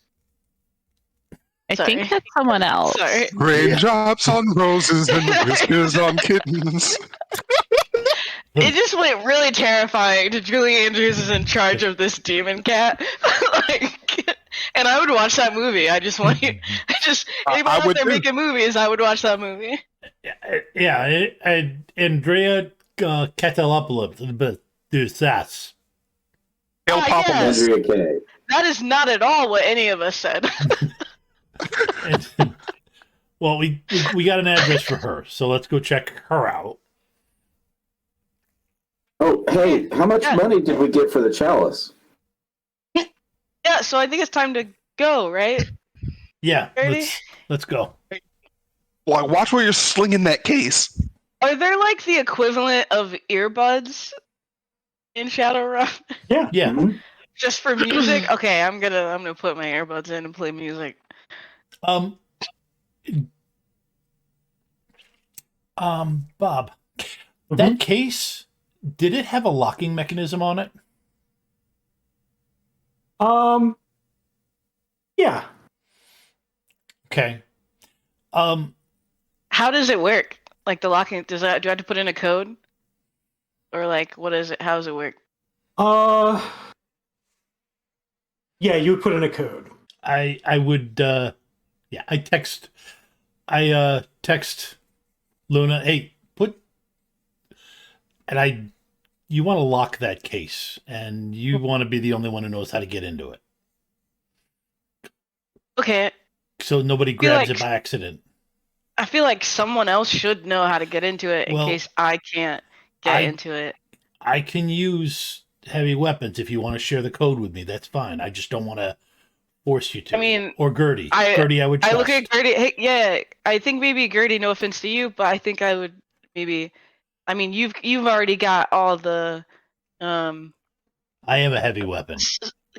I Sorry. think that's someone else. Sorry. Raindrops on roses and whiskers on kittens. It just went really terrifying to Julie Andrews is in charge of this demon cat. Like, and I would watch that movie. I just want you. Anybody out would there too. making movies, I would watch that movie. Yeah, Andrea Catalopoulos, but there's that. Hail Ah, Papa yes. Andrea K. That is not at all what any of us said. Well, we got an address for her, so let's go check her out. Oh, hey, how much money did we get for the chalice? Yeah, so I think it's time to go, right? Yeah, Ready? let's go. Like, watch where you're slinging that case. Are there like the equivalent of earbuds in Shadowrun? Yeah. Yeah. Mhm. Just for music? Okay, I'm gonna put my earbuds in and play music. Bob, that case, did it have a locking mechanism on it? Yeah. Okay. How does it work? Like the locking? Do I have to put in a code? Or like, what is it? How does it work? Yeah, you would put in a code. I would I text Luna, hey, you want to lock that case, and you want to be the only one who knows how to get into it. Okay, So nobody grabs like- it by accident. I feel like someone else should know how to get into it in Well, case I can't get into it. I can use heavy weapons if you want to share the code with me. That's fine. I just don't want to force you to. I mean, or Gertie. I would trust. I look at Gertie. Hey, yeah, I think maybe Gertie. No offense to you, but I think I would maybe. I mean, you've already got all the. I have a heavy weapon.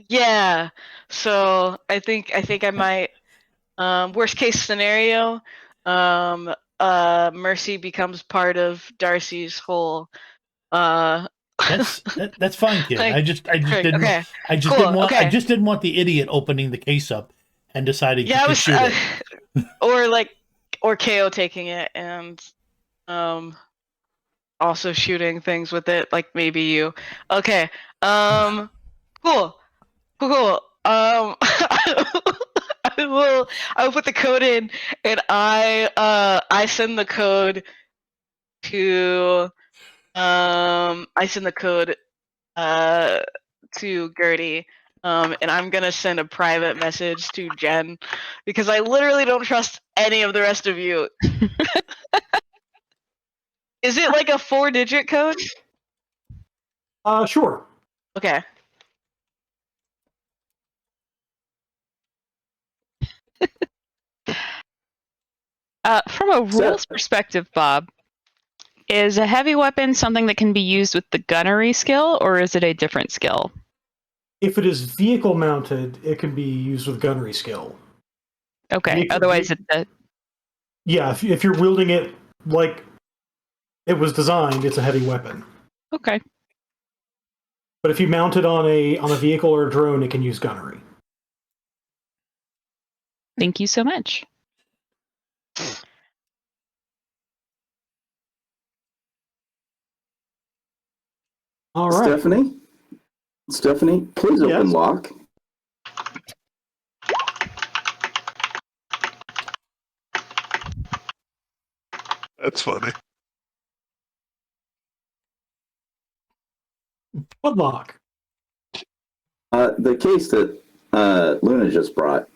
Yeah, so I think I might. Worst case scenario, Mercy becomes part of Darcy's whole. That's fine, kid. Like, I just didn't. okay, I just cool, didn't want. I okay. just didn't want the idiot opening the case up and deciding Yeah, I to was, shoot it. or KO taking it and, also shooting things with it, like maybe you. Okay, cool. I will put the code in, and I send the code to to Gertie, and I'm gonna send a private message to Jen because I literally don't trust any of the rest of you. Is it like a 4-digit code? Sure. Okay. From a So- rules perspective, Bob, is a heavy weapon something that can be used with the gunnery skill, or is it a different skill? If it is vehicle mounted, it can be used with gunnery skill. Okay, Vehicle- otherwise it's a... Yeah, if you're wielding it like it was designed, it's a heavy weapon. Okay. But if you mount it on a vehicle or a drone, it can use gunnery. Thank you so much. All right. Stephanie, please open Yes? lock. That's funny. What lock? The case that Luna just brought.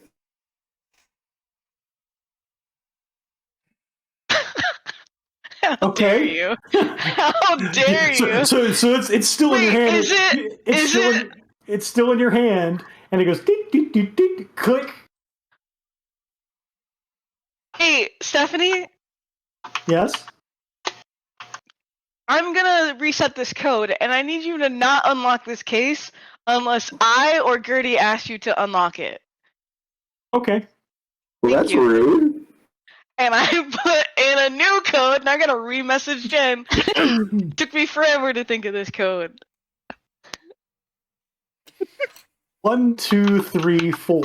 How dare you? How dare you? So it's still in your Wait, hand. is it- It's is still it- it's still in your hand, and it goes tick, tick, tick, tick, click. Hey, Stephanie, Yes. I'm gonna reset this code, and I need you to not unlock this case unless I or Gertie ask you to unlock it. Okay. Well, Thank that's you. rude. And I put in a new code, and I gotta re-message Jen. Took me forever to think of this code. 1, 2, 3, 4.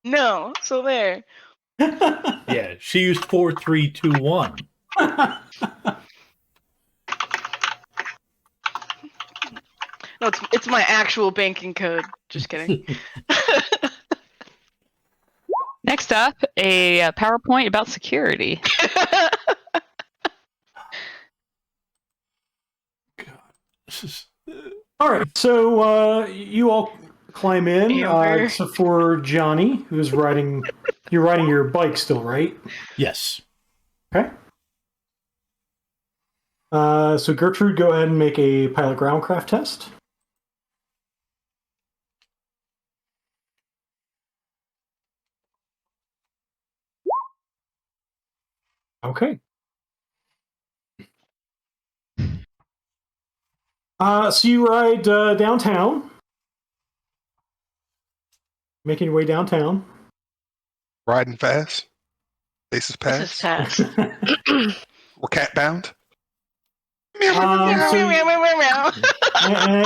No, so there. Yeah, she used 4321. No, it's my actual banking code. Just kidding. Next up, a PowerPoint about security. This is All right, so you all climb in, Amber. except for Johnny, who's riding. You're riding your bike still, right? yes. Okay. So Gertrude, go ahead and make a pilot groundcraft test. Okay. So you ride downtown, making your way downtown. Riding fast. Faces This is pass. fast. We're cat bound. So Meow, meow, meow, meow, meow.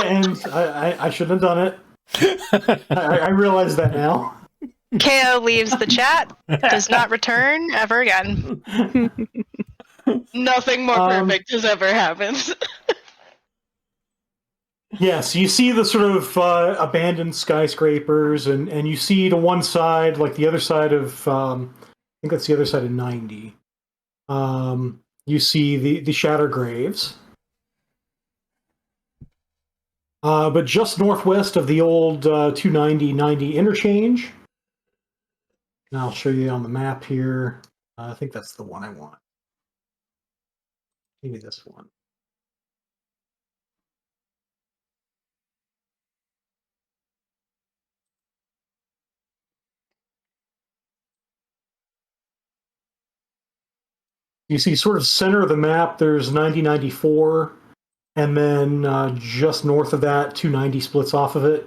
and I shouldn't have done it. I realize that now. KO leaves the chat, does not return ever again. Nothing more perfect has ever happened. Yes, you see the sort of abandoned skyscrapers, and you see to one side, like the other side of, I think that's the other side of 90. You see the Shatter Graves. But just northwest of the old 290-90 interchange, and I'll show you on the map here. I think that's the one I want. Maybe this one. You see sort of center of the map, there's 90-94, and then just north of that, 290 splits off of it.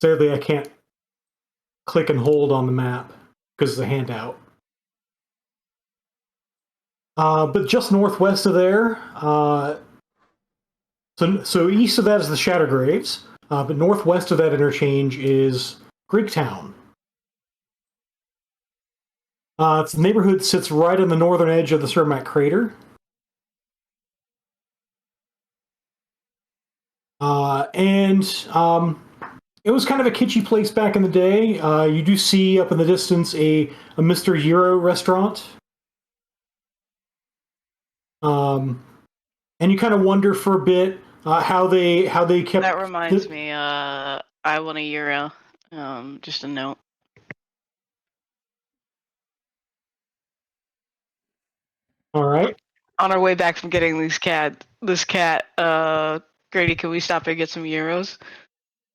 Sadly, I can't click and hold on the map because it's a handout. But just northwest of there, so east of that is the Shattergraves, but northwest of that interchange is Greektown. The neighborhood sits right on the northern edge of the Cermak crater. It was kind of a kitschy place back in the day. You do see up in the distance a Mr. Euro restaurant. And you kind of wonder for a bit how they kept. That reminds me, I want a euro. Just a note. All right. On our way back from getting this cat, Grady, can we stop and get some euros?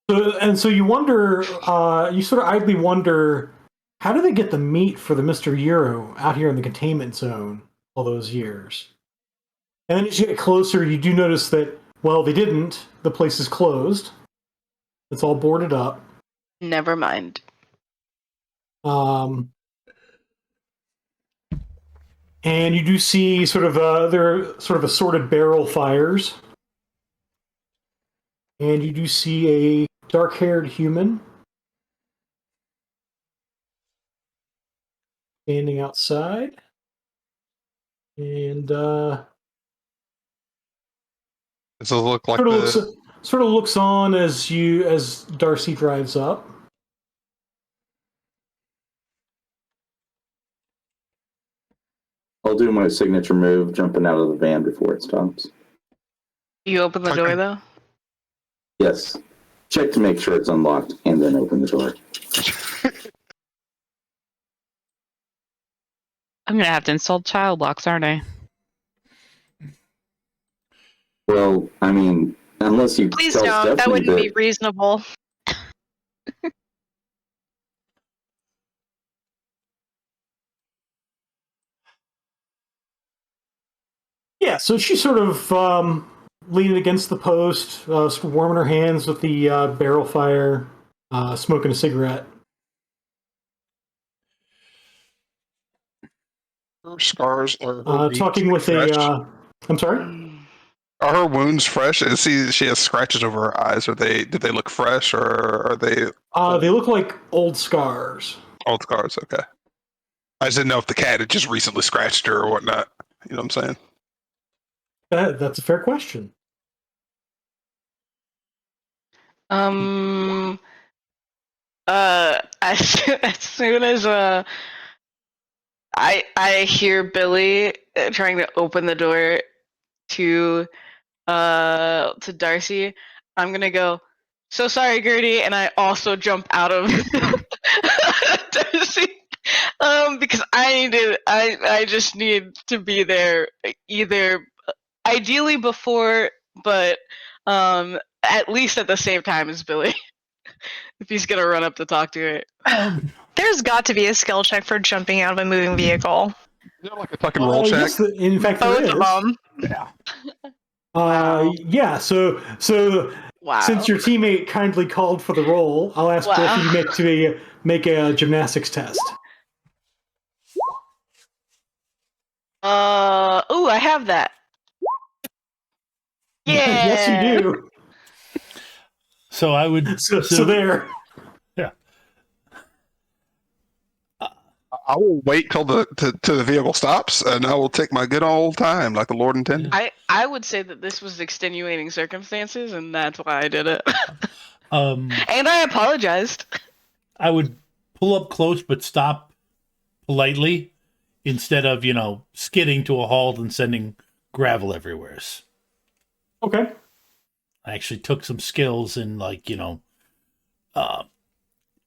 So you wonder, you sort of idly wonder, how do they get the meat for the Mr. Euro out here in the containment zone all those years? And then as you get closer, you do notice that, well, they didn't. The place is closed. It's all boarded up. Never mind. And you do see sort of there are sort of assorted barrel fires. And you do see a dark-haired human standing outside. And Does it look like sort of looks on as Darcy drives up. I'll do my signature move, jumping out of the van before it stops. You open the door though? Yes. Check to make sure it's unlocked, and then open the door. I'm gonna have to install child locks, aren't I? Well, I mean, Unless you Please tell don't. That Stephanie wouldn't be reasonable. Yeah, so she's sort of leaning against the post, sort of warming her hands with the barrel fire, smoking a cigarette. Her scars or her Talking with fresh? I'm sorry? Are her wounds fresh? She has scratches over her eyes. Do they look fresh or are they They look like old scars. old scars? Okay. I just didn't know if the cat had just recently scratched her or whatnot. You know what I'm saying? That's a fair question. As soon as I hear Billy trying to open the door to Darcy, I'm gonna go, so sorry, Gertie, and I also jump out of Darcy. Because I just need to be there either ideally before, but at least at the same time as Billy. If he's gonna run up to talk to it. There's got to be a skill check for jumping out of a moving vehicle. Is there like a fucking roll check? Yes, in fact, there Both is. of them. Yeah. Yeah, so Wow. since your teammate kindly called for the roll, I'll ask both of you make a gymnastics test. I have that. Yeah. Yes, you do. So I would. So there. Yeah. I will wait till the vehicle stops, and I will take my good old time, like the Lord intended. I would say that this was extenuating circumstances, and that's why I did it. And I apologized. I would pull up close, but stop politely instead of skidding to a halt and sending gravel everywhere. Okay. I actually took some skills in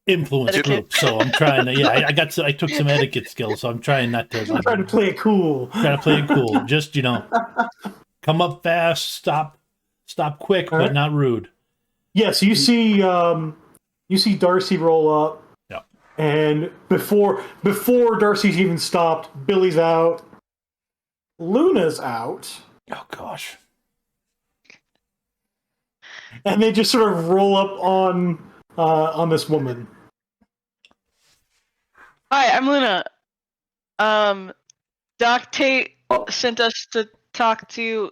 influence Etiquette. group, so I'm trying to. I took some etiquette skills, so I'm trying not to. I'm trying to play it cool. Trying to play it cool. Just come up fast, stop quick, All but right. not rude. Yes, you see Darcy roll up. Yeah. And before Darcy's even stopped, Billy's out. Luna's out. Oh gosh. And they just sort of roll up on this woman. Hi, I'm Luna. Doc Tate sent us to talk to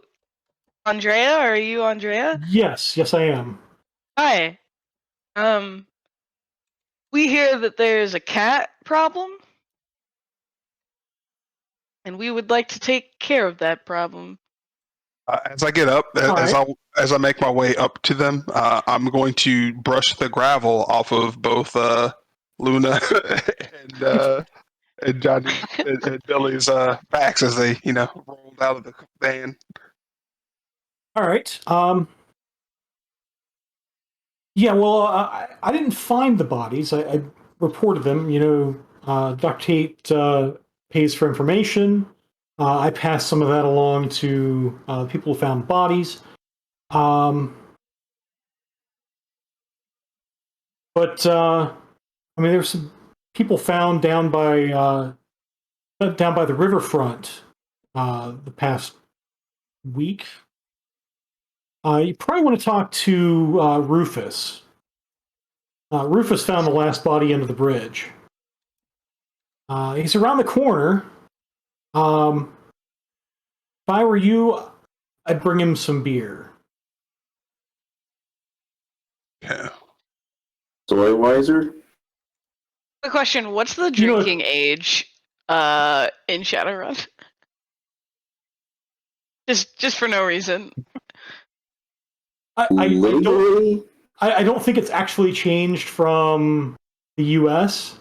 Andrea. Are you Andrea? Yes, I am. Hi. We hear that there's a cat problem, and we would like to take care of that problem. As I get up, as I make my way up to them, I'm going to brush the gravel off of both Luna and Johnny and Billy's backs as they rolled out of the van. All right. Yeah, well, I didn't find the bodies. I reported them. Dr. Tate pays for information. I passed some of that along to people who found bodies. But there's some people found down by the riverfront the past week. You probably want to talk to Rufus. Rufus found the last body under the bridge. He's around the corner. If I were you, I'd bring him some beer. Yeah. Soy Wiser? Quick question: what's the drinking age in Shadowrun? Just for no reason. I don't think it's actually changed from the U.S.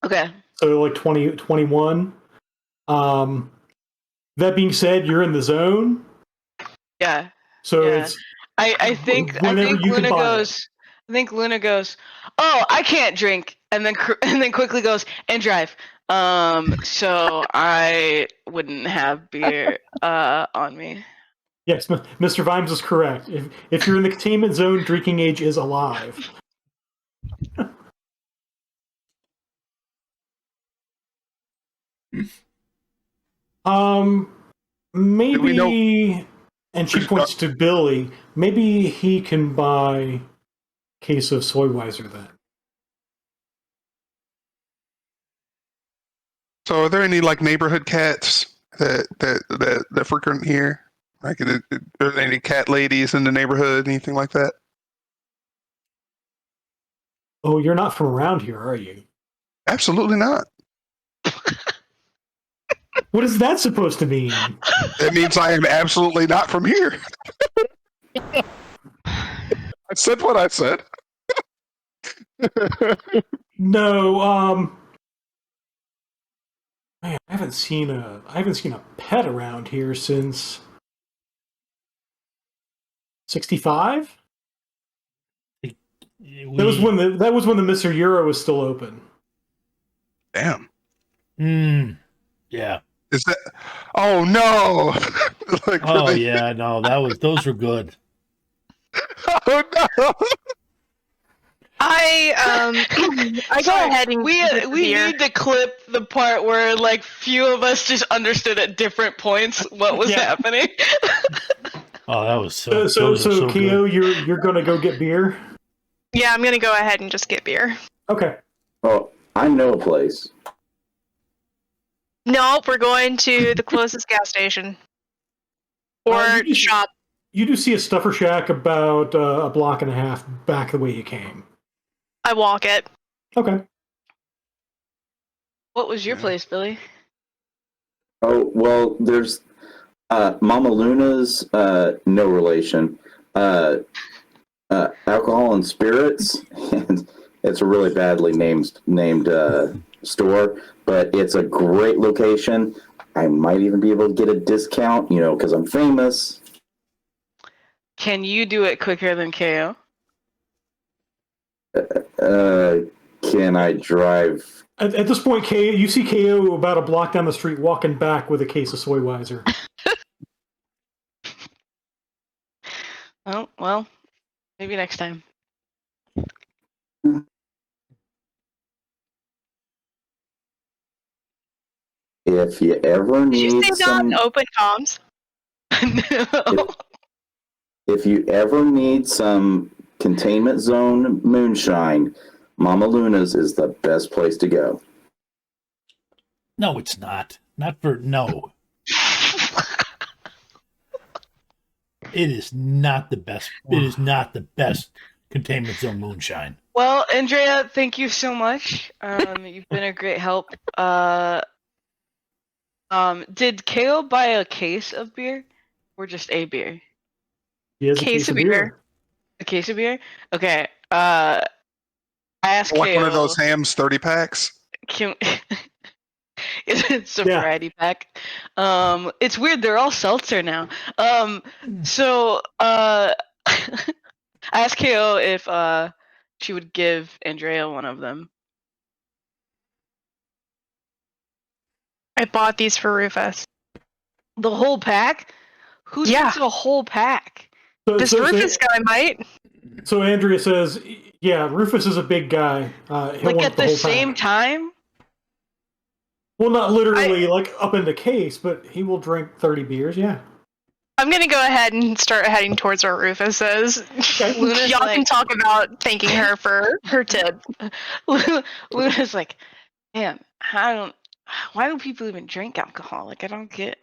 Okay. So like 2021. That being said, you're in the zone. Yeah. So Yeah. it's I think whenever you can Luna buy goes. I think Luna goes, "Oh, I can't drink," and then quickly goes and drive. So I wouldn't have beer on me. Yes, Mr. Vimes is correct. If you're in the containment zone, drinking age is alive. Maybe, and she points to Billy. Maybe he can buy a case of Soyweiser then. So, are there any like neighborhood cats that frequent here? Like, are there any cat ladies in the neighborhood, anything like that? Oh, you're not from around here, are you? Absolutely not. What is that supposed to mean? It means I am absolutely not from here. I said what I said. No, man, I haven't seen a pet around here since 65. That was when the Mr. Euro was still open. Damn. Yeah. Is that? Oh no! Like, yeah, no, those were good. Oh no! I go ahead and we get the beer. need to clip the part where like few of us just understood at different points what was happening. Oh, that was So so Keo, good. you're gonna go get beer. Yeah, I'm gonna go ahead and just get beer. Okay. Oh, I know a place. Nope, we're going to the closest gas station or shop. You do see a stuffer shack about a block and a half back the way you came. I walk it. Okay. What was your place, Billy? Oh, well, there's Mama Luna's, no relation, alcohol and spirits, and it's a really badly named store, but it's a great location. I might even be able to get a discount, because I'm famous. Can you do it quicker than KO? Can I drive? At this point, you see KO about a block down the street walking back with a case of Soyweiser. Oh, well, maybe next time. If you ever Did you need say some, not open comms? No. if you ever need some containment zone moonshine, Mama Luna's is the best place to go. No, it's not. No. It is not the best. It is not the best containment zone moonshine. Well, Andrea, thank you so much. You've been a great help. Did KO buy a case of beer or just a beer? He has a Case of beer. A case of beer? Okay. I asked Like KO. one of those Hams 30 packs. It's a variety pack. It's weird. They're all seltzer now. So I asked KO if she would give Andrea one of them. I bought these for Rufus. The whole pack? Who drinks a whole pack? This Rufus guy might. So Andrea says, "Yeah, Rufus is a big guy. He'll Like want at the the whole same pack." time? Well, not literally like up in the case, but he will drink 30 beers. Yeah. I'm gonna go ahead and start heading towards where Rufus is. Luna's Y'all like- can talk about thanking her for her tip. Luna's like, damn, why do people even drink alcohol? Like, I don't get.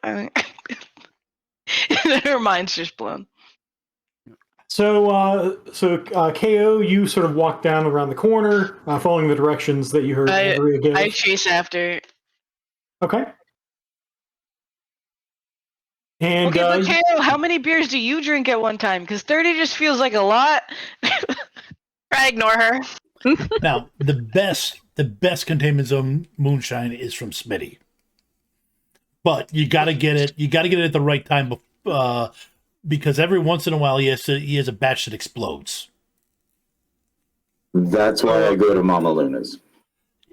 Her mind's just blown. So KO, you sort of walk down around the corner, following the directions that you heard Andrea give. I chase after. Okay. And Okay, but KO, how many beers do you drink at one time? Because 30 just feels like a lot. I ignore her. Now, the best containment zone moonshine is from Smitty. But you got to get it. You got to get it at the right time, because every once in a while he has a batch that explodes. That's why I go to Mama Luna's.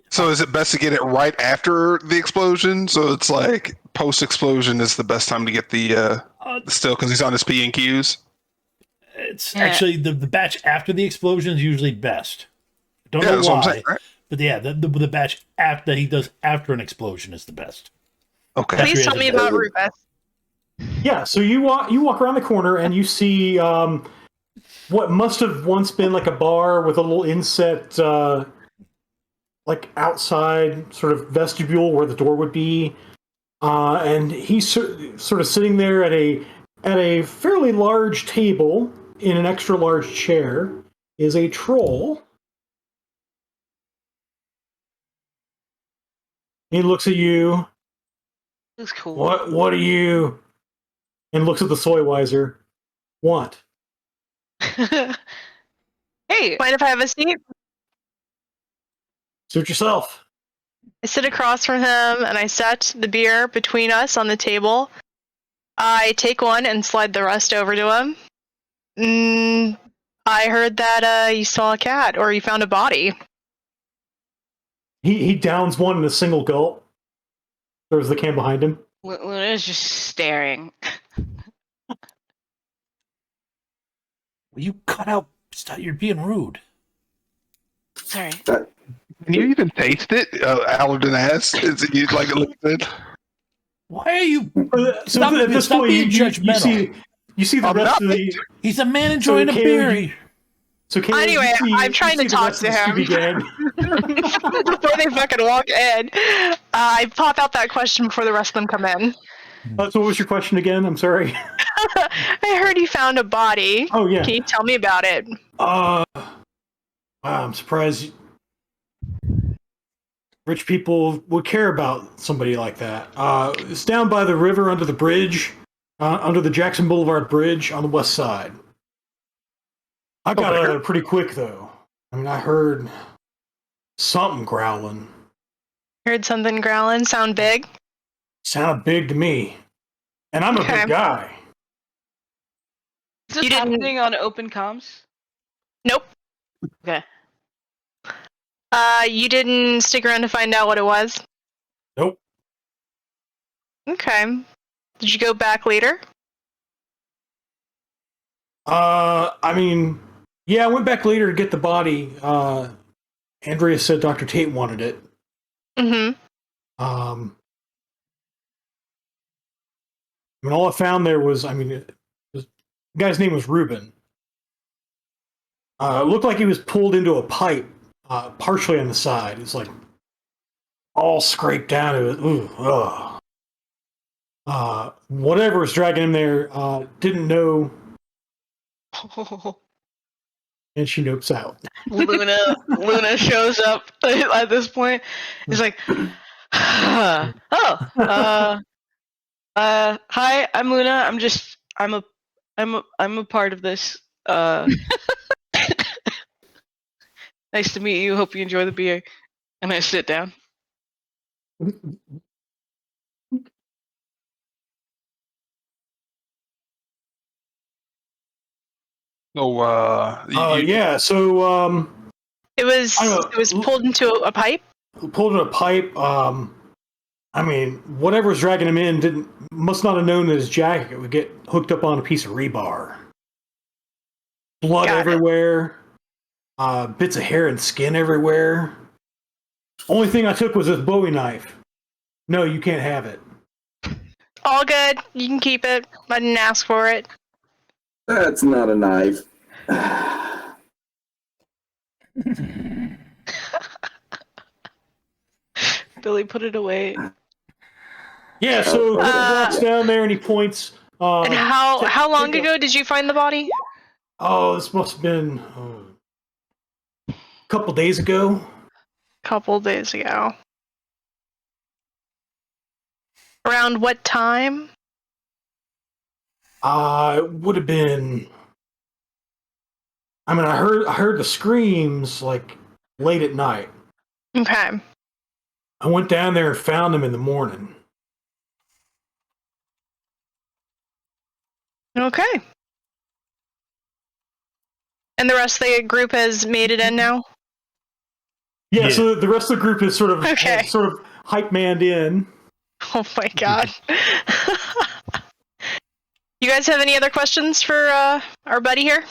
So is it best to get it right after the explosion? So it's like post-explosion is the best time to get the... Still, because he's on his P and Qs. It's actually the batch after the explosion is usually best. Don't know That's what I'm why, saying, right? but yeah, the batch that he does after an explosion is the best. Okay. Please Please tell me about Rufus. Yeah, so you walk around the corner and you see what must have once been like a bar with a little inset, like outside sort of vestibule where the door would be, and he's sort of sitting there at a fairly large table in an extra large chair is a troll. He looks at you. That's cool. What do you? And looks at the Soywiser. Want? Hey, Mind if I have a seat? Suit yourself. I sit across from him and I set the beer between us on the table. I take one and slide the rest over to him. I heard that you saw a cat or you found a body. He downs one in a single gulp. There's the can behind him. Luna's just staring. Will you cut out? Stop! You're being rude. Sorry. Can you even taste it? Allerton asks. Is it like a liquid? Why are you? So at this point, being judgmental. You see the I'm rest not. of the. He's a man enjoying a Kayla, beer. So Kayla, Anyway, I'm trying to talk to him. Before they fucking walk in. I pop out that question before the rest of them come in. So what was your question again? I'm sorry. I heard you found a body. Oh yeah. Can you tell me about it? Wow, I'm surprised rich people would care about somebody like that. It's down by the river under the bridge, under the Jackson Boulevard Bridge on the west side. I got out of there pretty quick, though. I mean, I heard something growling. Heard something growling. Sound big? Sounded big to me. And I'm a big guy. Is this You didn't- happening on open comms? Nope. Okay. You didn't stick around to find out what it was? Nope. Okay. Did you go back later? I mean, yeah, I went back later to get the body. Andrea said Dr. Tate wanted it. Mm-hmm. I mean, all I found there was, the guy's name was Ruben. It looked like he was pulled into a pipe, partially on the side. It's like all scraped down to it. Ooh, ugh. Whatever was dragging him there, didn't know, and she nopes out. Luna shows up at this point. He's like, hi, I'm Luna. I'm a part of this. Nice to meet you. Hope you enjoy the beer. And I sit down. So, Yeah, so It was I don't know. it was pulled into a pipe. pulled in a pipe. I mean, whatever's dragging him in must not have known that his jacket would get hooked up on a piece of rebar. Blood Got it. everywhere. Bits of hair and skin everywhere. Only thing I took was this Bowie knife. No, you can't have it. All good. You can keep it. I didn't ask for it. That's not a knife. Billy put it away. Yeah, so he walks down there and he points. And how long take a- ago did you find the body? Oh, this must have been a couple days ago. Couple days ago. Around what time? It would have been. I mean, I heard the screams like late at night. Okay. I went down there and found him in the morning. Okay. And the rest of the group has made it in now? Yeah, so the rest of the group is sort of Okay. hype manned in. Oh my god. You guys have any other questions for our buddy here?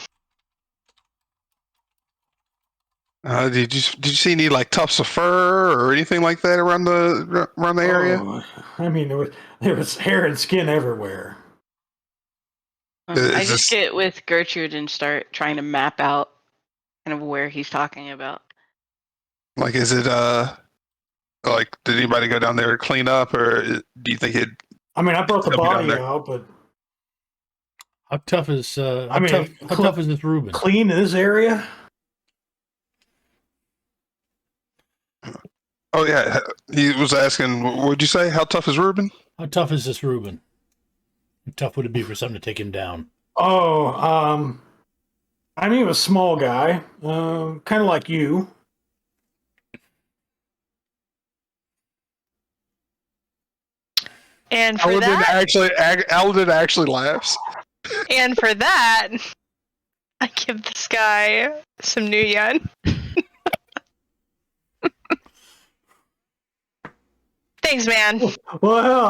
Did you see any like tufts of fur or anything like that around the area? Oh, I mean, there was hair and skin everywhere. I just get with Gertrude and start trying to map out kind of where he's talking about. Like, is it like, did anybody go down there to clean up, or do you think it? I mean, I brought the He'll be down body there. out, but How tough is I mean, how tough is this Reuben? clean in this area? Oh yeah, he was asking. What would you say? How tough is Reuben? How tough is this Reuben? How tough would it be for something to take him down? Oh, I mean, he was a small guy, kind of like you. And for that, Aldrin actually laughs. and for that, I give this guy some new yen. Thanks, man. Well, hell,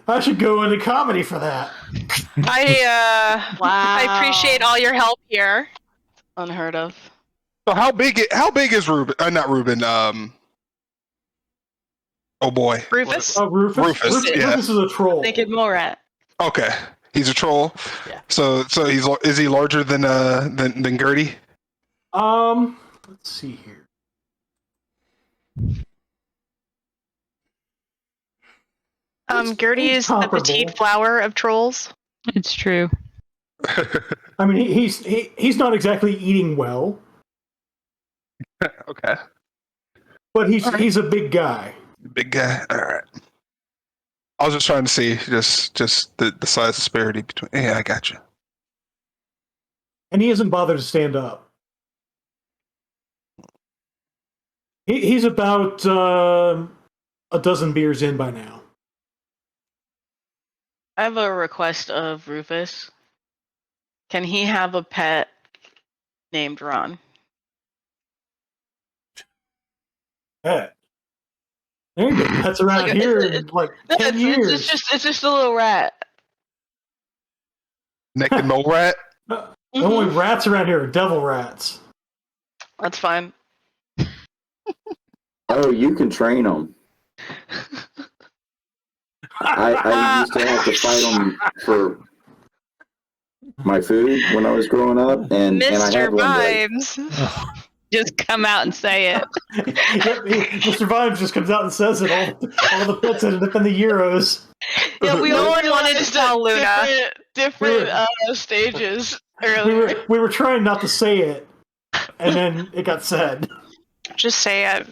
I should go into comedy for that. Wow. I appreciate all your help here. Unheard of. So how big is Reuben? Not Reuben. Oh boy. Rufus? Oh, Rufus. Rufus, yeah. Rufus is a troll. Naked mole rat. Okay, he's a troll. Yeah. So is he larger than Gertie? Let's see here. Gertie is the comparable. petite flower of trolls. It's true. I mean, he's not exactly eating well, Okay. but he's a big guy. Big guy. All right. I was just trying to see just the size disparity between. Yeah, I got you. And he hasn't bothered to stand up. He's about a dozen beers in by now. I have a request of Rufus. Can he have a pet named Ron? Hey. There ain't been pets around here in like 10 years. It's just a little rat. Naked mole rat. The only rats around here are devil rats. That's fine. Oh, you can train them. I used to have to fight them for my food when I was growing up, and I Mr. had one that Vibes. Just come out and say it. Mr. Vibes just comes out and says it. All the pets ended up in the Euros. Yeah, we No all one wanted to tell Luna. Different stages earlier. We were trying not to say it, and then it got said. Just say it.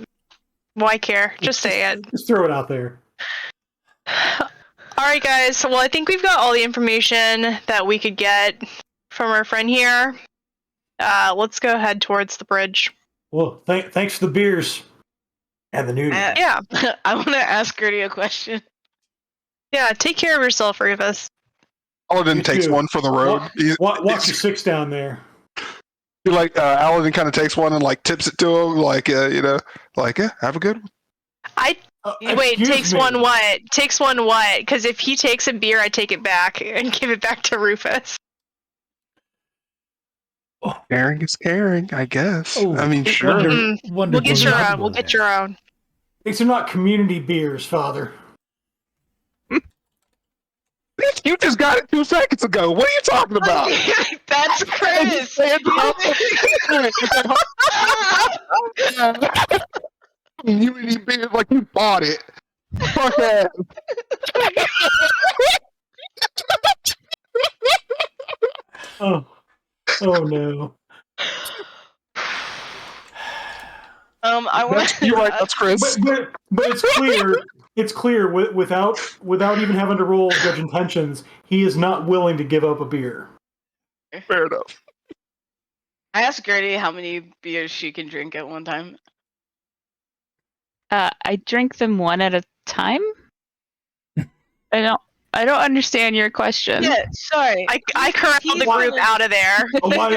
Why care? Just say it. Just throw it out there. Alright, guys. Well, I think we've got all the information that we could get from our friend here. Let's go head towards the bridge. Well, thanks for the beers and the nudity. Yeah. I want to ask Gertie a question. Yeah, take care of yourself, Rufus. Aladdin You takes too. one for the road. Watch your six down there. Aladdin kind of takes one and like tips it to him, like yeah, have a good one. Wait, Excuse takes me. one what? Takes one what? Because if he takes a beer, I take it back and give it back to Rufus. Caring is caring, I guess. Oh, I mean, sure. Wonder We'll get your Woman. own. We'll get your own. These are not community beers, Father. You just got it 2 seconds ago. What are you talking about? That's Chris. You need beer like you bought it. Fuck that. Oh no. I want. You're right. That's Chris. But it's clear. It's clear without even having to roll judge intentions, he is not willing to give up a beer. Fair enough. I asked Gertie how many beers she can drink at one time. I drink them one at a time. I don't understand your question. Yeah, sorry. I corralled the group out of there.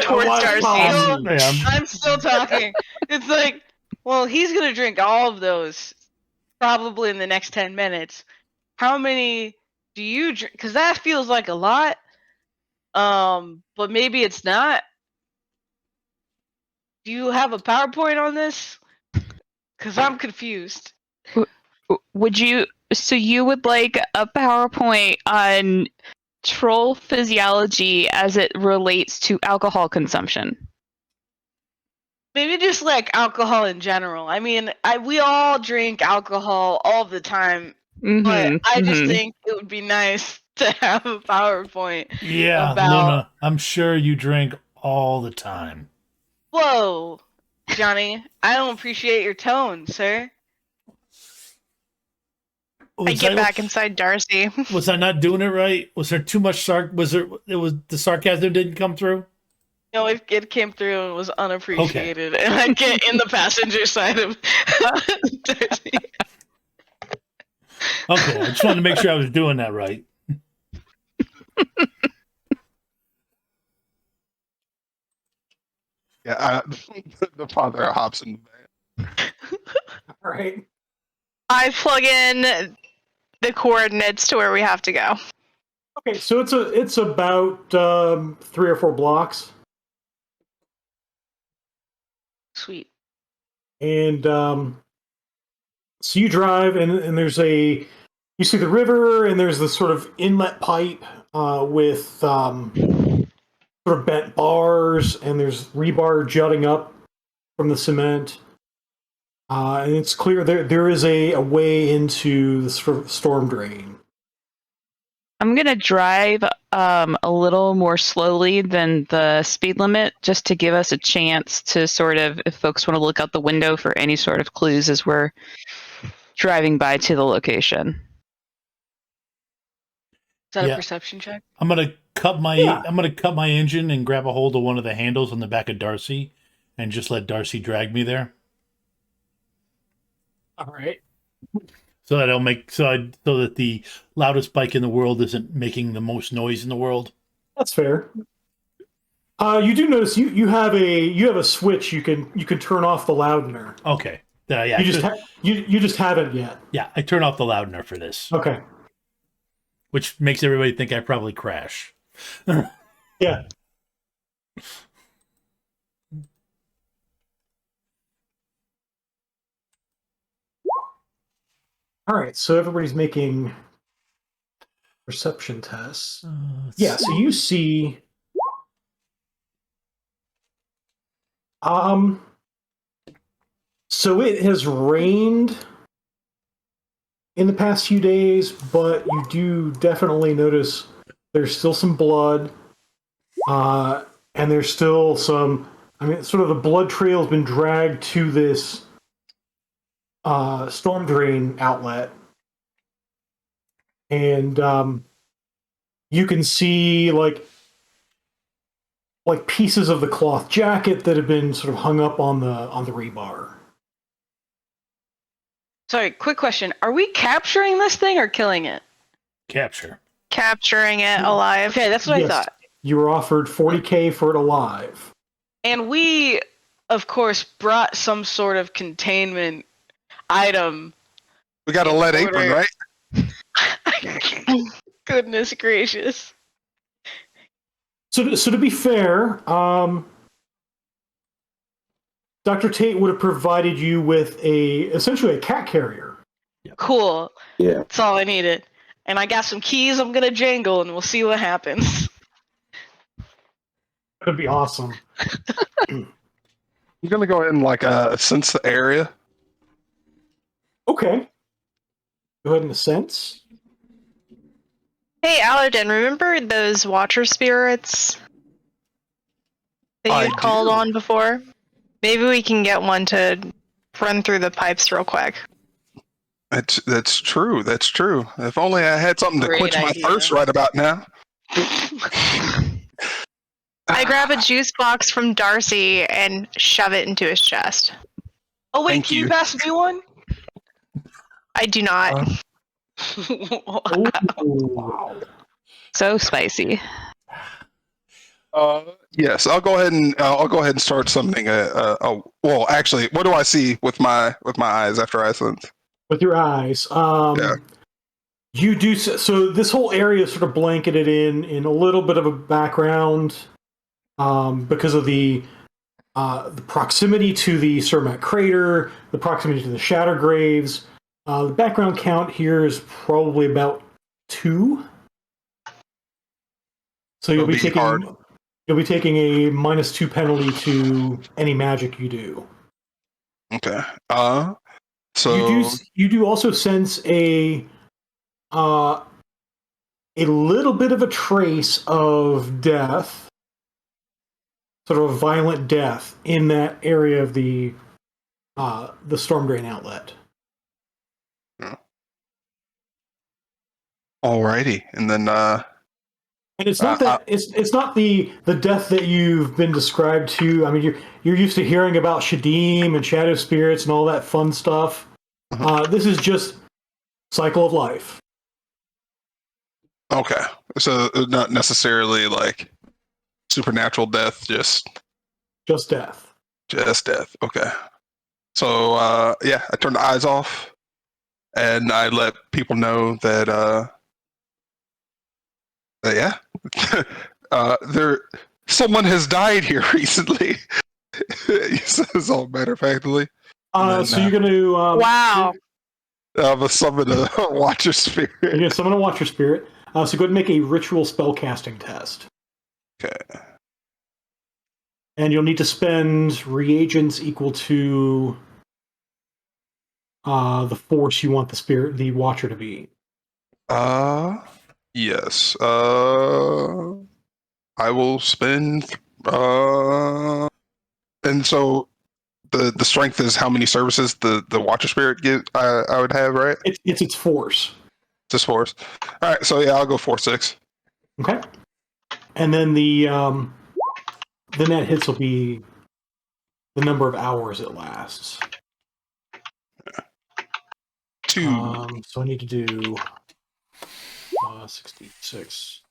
Towards Darcy. I'm still talking. It's like, well, he's gonna drink all of those probably in the next 10 minutes. How many do you drink? Because that feels like a lot. But maybe it's not. Do you have a PowerPoint on this? Because I'm confused. Would you? So you would like a PowerPoint on troll physiology as it relates to alcohol consumption? Maybe just like alcohol in general. I mean, we all drink alcohol all the time, but I just think it would be nice to have a PowerPoint. Yeah, about... Luna, I'm sure you drink all the time. Whoa, Johnny, I don't appreciate your tone, sir. I get back inside Darcy. Was I not doing it right? Was there too much the sarcasm didn't come through? No, it came through and was unappreciated, and I get in the passenger side of Darcy. Okay, I just wanted to make sure I was doing that right. Yeah, the father hops in the van. All right. I plug in the coordinates to where we have to go. Okay, so it's about 3 or 4 blocks, Sweet. and so you drive, and there's you see the river, and there's this sort of inlet pipe with sort of bent bars, and there's rebar jutting up from the cement. And it's clear there is a way into the storm drain. I'm going to drive a little more slowly than the speed limit just to give us a chance to sort of, if folks want to look out the window for any sort of clues as we're driving by to the location. Is that a perception check? I'm gonna cut my engine and grab a hold of one of the handles on the back of Darcy and just let Darcy drag me there. All right. So that the loudest bike in the world isn't making the most noise in the world. That's fair. You do notice you have a switch you can turn off the loudener. Okay. Yeah. You just haven't yet. Yeah, I turn off the loudener for this. Okay. Which makes everybody think I probably crash. Yeah. All right, so everybody's making perception tests. Yeah, so you see so it has rained in the past few days, but you do definitely notice there's still some blood, and there's still some, sort of the blood trail has been dragged to this storm drain outlet, and you can see like pieces of the cloth jacket that have been sort of hung up on the rebar. Sorry, quick question. Are we capturing this thing or killing it? Capturing it alive. Okay, that's what I thought. You were offered 40K for it alive. And we, of course, brought some sort of containment item. We got a lead apron, right? Goodness gracious. So to be fair, Dr. Tate would have provided you with essentially a cat carrier. Cool. Yeah. That's all I needed. And I got some keys I'm gonna jangle and we'll see what happens. That'd be awesome. I'm gonna go ahead and sense the area. Okay. Go ahead and sense. Hey, Aladdin, remember those watcher spirits that you called on before? Maybe we can get one to run through the pipes real quick. That's true. That's true. If only I had something to quench my thirst right about now. I grab a juice box from Darcy and shove it into his chest. Oh wait, can you pass me one? I do not. Wow. So spicy. Yes, I'll go ahead and start summoning well, actually, what do I see with my eyes after I sense? With your eyes, You do so. This whole area is sort of blanketed in a little bit of a background because of the proximity to the Cermak crater, the proximity to the Shatter Graves. The background count here is probably about 2. So you'll be taking hard. you'll be taking a -2 penalty to any magic you do. Okay. So You do also sense a little bit of a trace of death, sort of a violent death in that area of the storm drain outlet. alrighty, and then And it's not that it's not the death that you've been described to. I mean, you're used to hearing about Shadim and shadow spirits and all that fun stuff. This is just cycle of life. okay. So not necessarily like supernatural death, just death. death. Okay. So yeah, I turn the eyes off, and I let people know that yeah, there someone has died here recently. He says all matter of factly. So you're going to Wow. I'm a summon a Watcher Spirit. You're going to summon a Watcher Spirit. So go ahead and make a ritual spellcasting test. Okay. And you'll need to spend reagents equal to the force you want the Watcher to be. Yes. I will spend and so the strength is how many services the Watcher Spirit I would have, right? It's its force. Just force. All right, so yeah, I'll go 4-6. Okay. And then the net hits will be the number of hours it lasts. 2. So I need to do 66,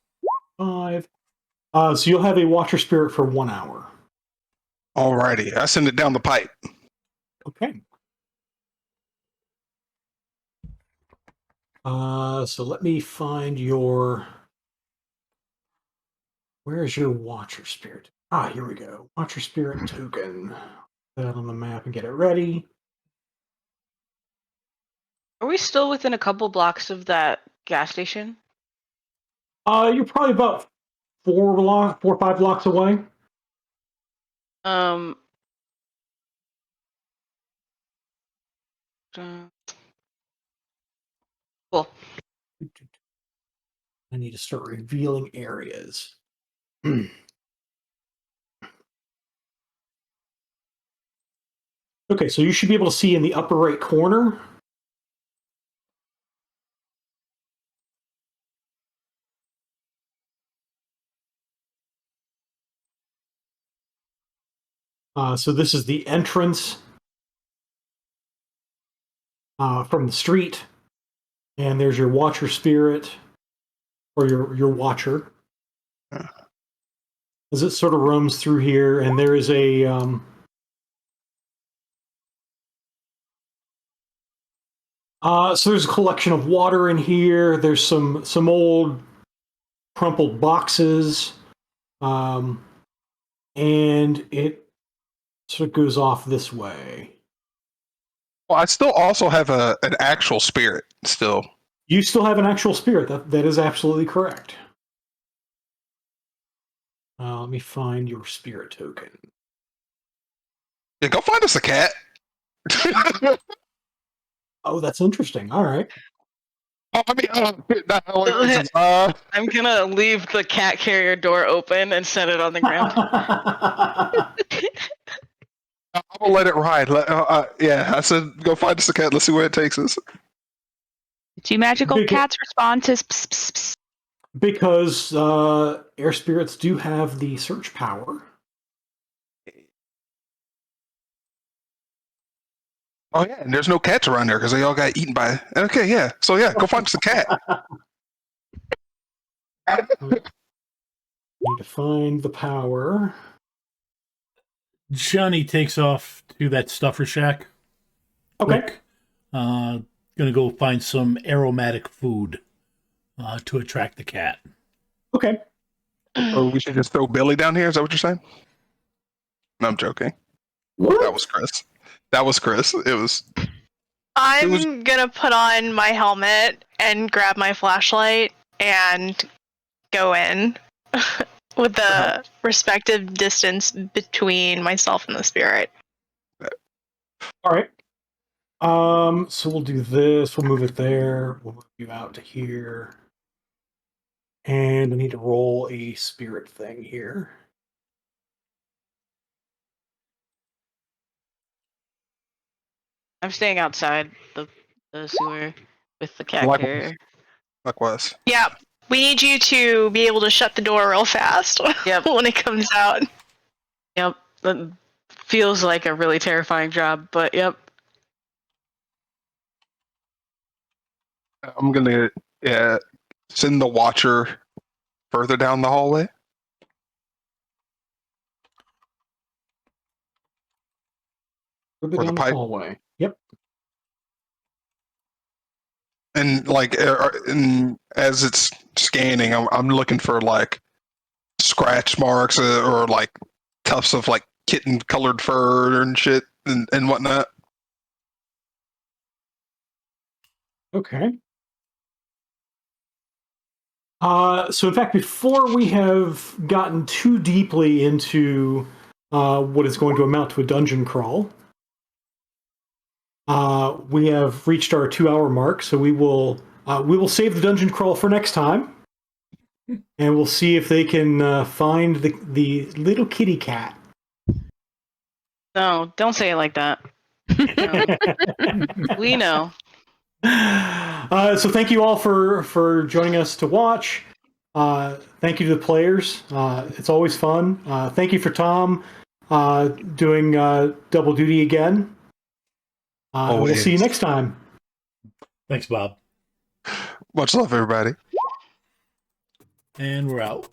5. So you'll have a Watcher Spirit for 1 hour. Alrighty, I send it down the pipe. Okay. So let me find your. Where's your Watcher Spirit? Here we go. Watcher Spirit token. Put that on the map and get it ready. Are we still within a couple blocks of that gas station? You're probably about 4 or 5 blocks away. Uh, Cool. I need to start revealing areas. Okay, so you should be able to see in the upper right corner. So this is the entrance from the street, and there's your Watcher Spirit, or your Watcher, as it sort of roams through here. And there is a so there's a collection of water in here. There's some old crumpled boxes, and it sort of goes off this way. Well, I still also have an actual spirit still. You still have an actual spirit. That is absolutely correct. Let me find your spirit token. Yeah, go find us a cat. Oh, that's interesting. All right. I mean, I'm gonna leave the cat carrier door open and set it on the ground. I'm gonna let it ride. Yeah, I said go find us a cat. Let's see where it takes us. Do magical cats respond to pss, pss, pss? Because air spirits do have the search power. Oh yeah, and there's no cats around there because they all got eaten by. Okay, yeah. So yeah, go find us a cat. Need to find the power. Johnny takes off to that stuffer shack. Okay. Quick. Gonna go find some aromatic food to attract the cat. Okay. Or we should just throw Billy down here. Is that what you're saying? No, I'm joking. What? That was Chris. That was Chris. It was. I'm gonna put on my helmet and grab my flashlight and go in with the respective distance between myself and the spirit. All right. So we'll do this. We'll move it there. We'll move you out to here. And I need to roll a spirit thing here. I'm staying outside the sewer with the cat Likewise. carrier. Likewise. Yeah, we need you to be able to shut the door real fast Yep. when it comes out. Yep. That feels like a really terrifying job, but yep. I'm gonna send the Watcher further down the hallway. Further Or the down the pipe. hallway. Yep. And and as it's scanning, I'm looking for like scratch marks or like tufts of like kitten colored fur and shit and whatnot. Okay. So in fact, before we have gotten too deeply into what is going to amount to a dungeon crawl, we have reached our 2-hour mark. So we will save the dungeon crawl for next time, and we'll see if they can find the little kitty cat. No, don't say it like that. No. We know. So thank you all for joining us to watch. Thank you to the players. It's always fun. Thank you for Tom doing double duty again. We'll see you next time. Thanks, Bob. Much love, everybody. And we're out.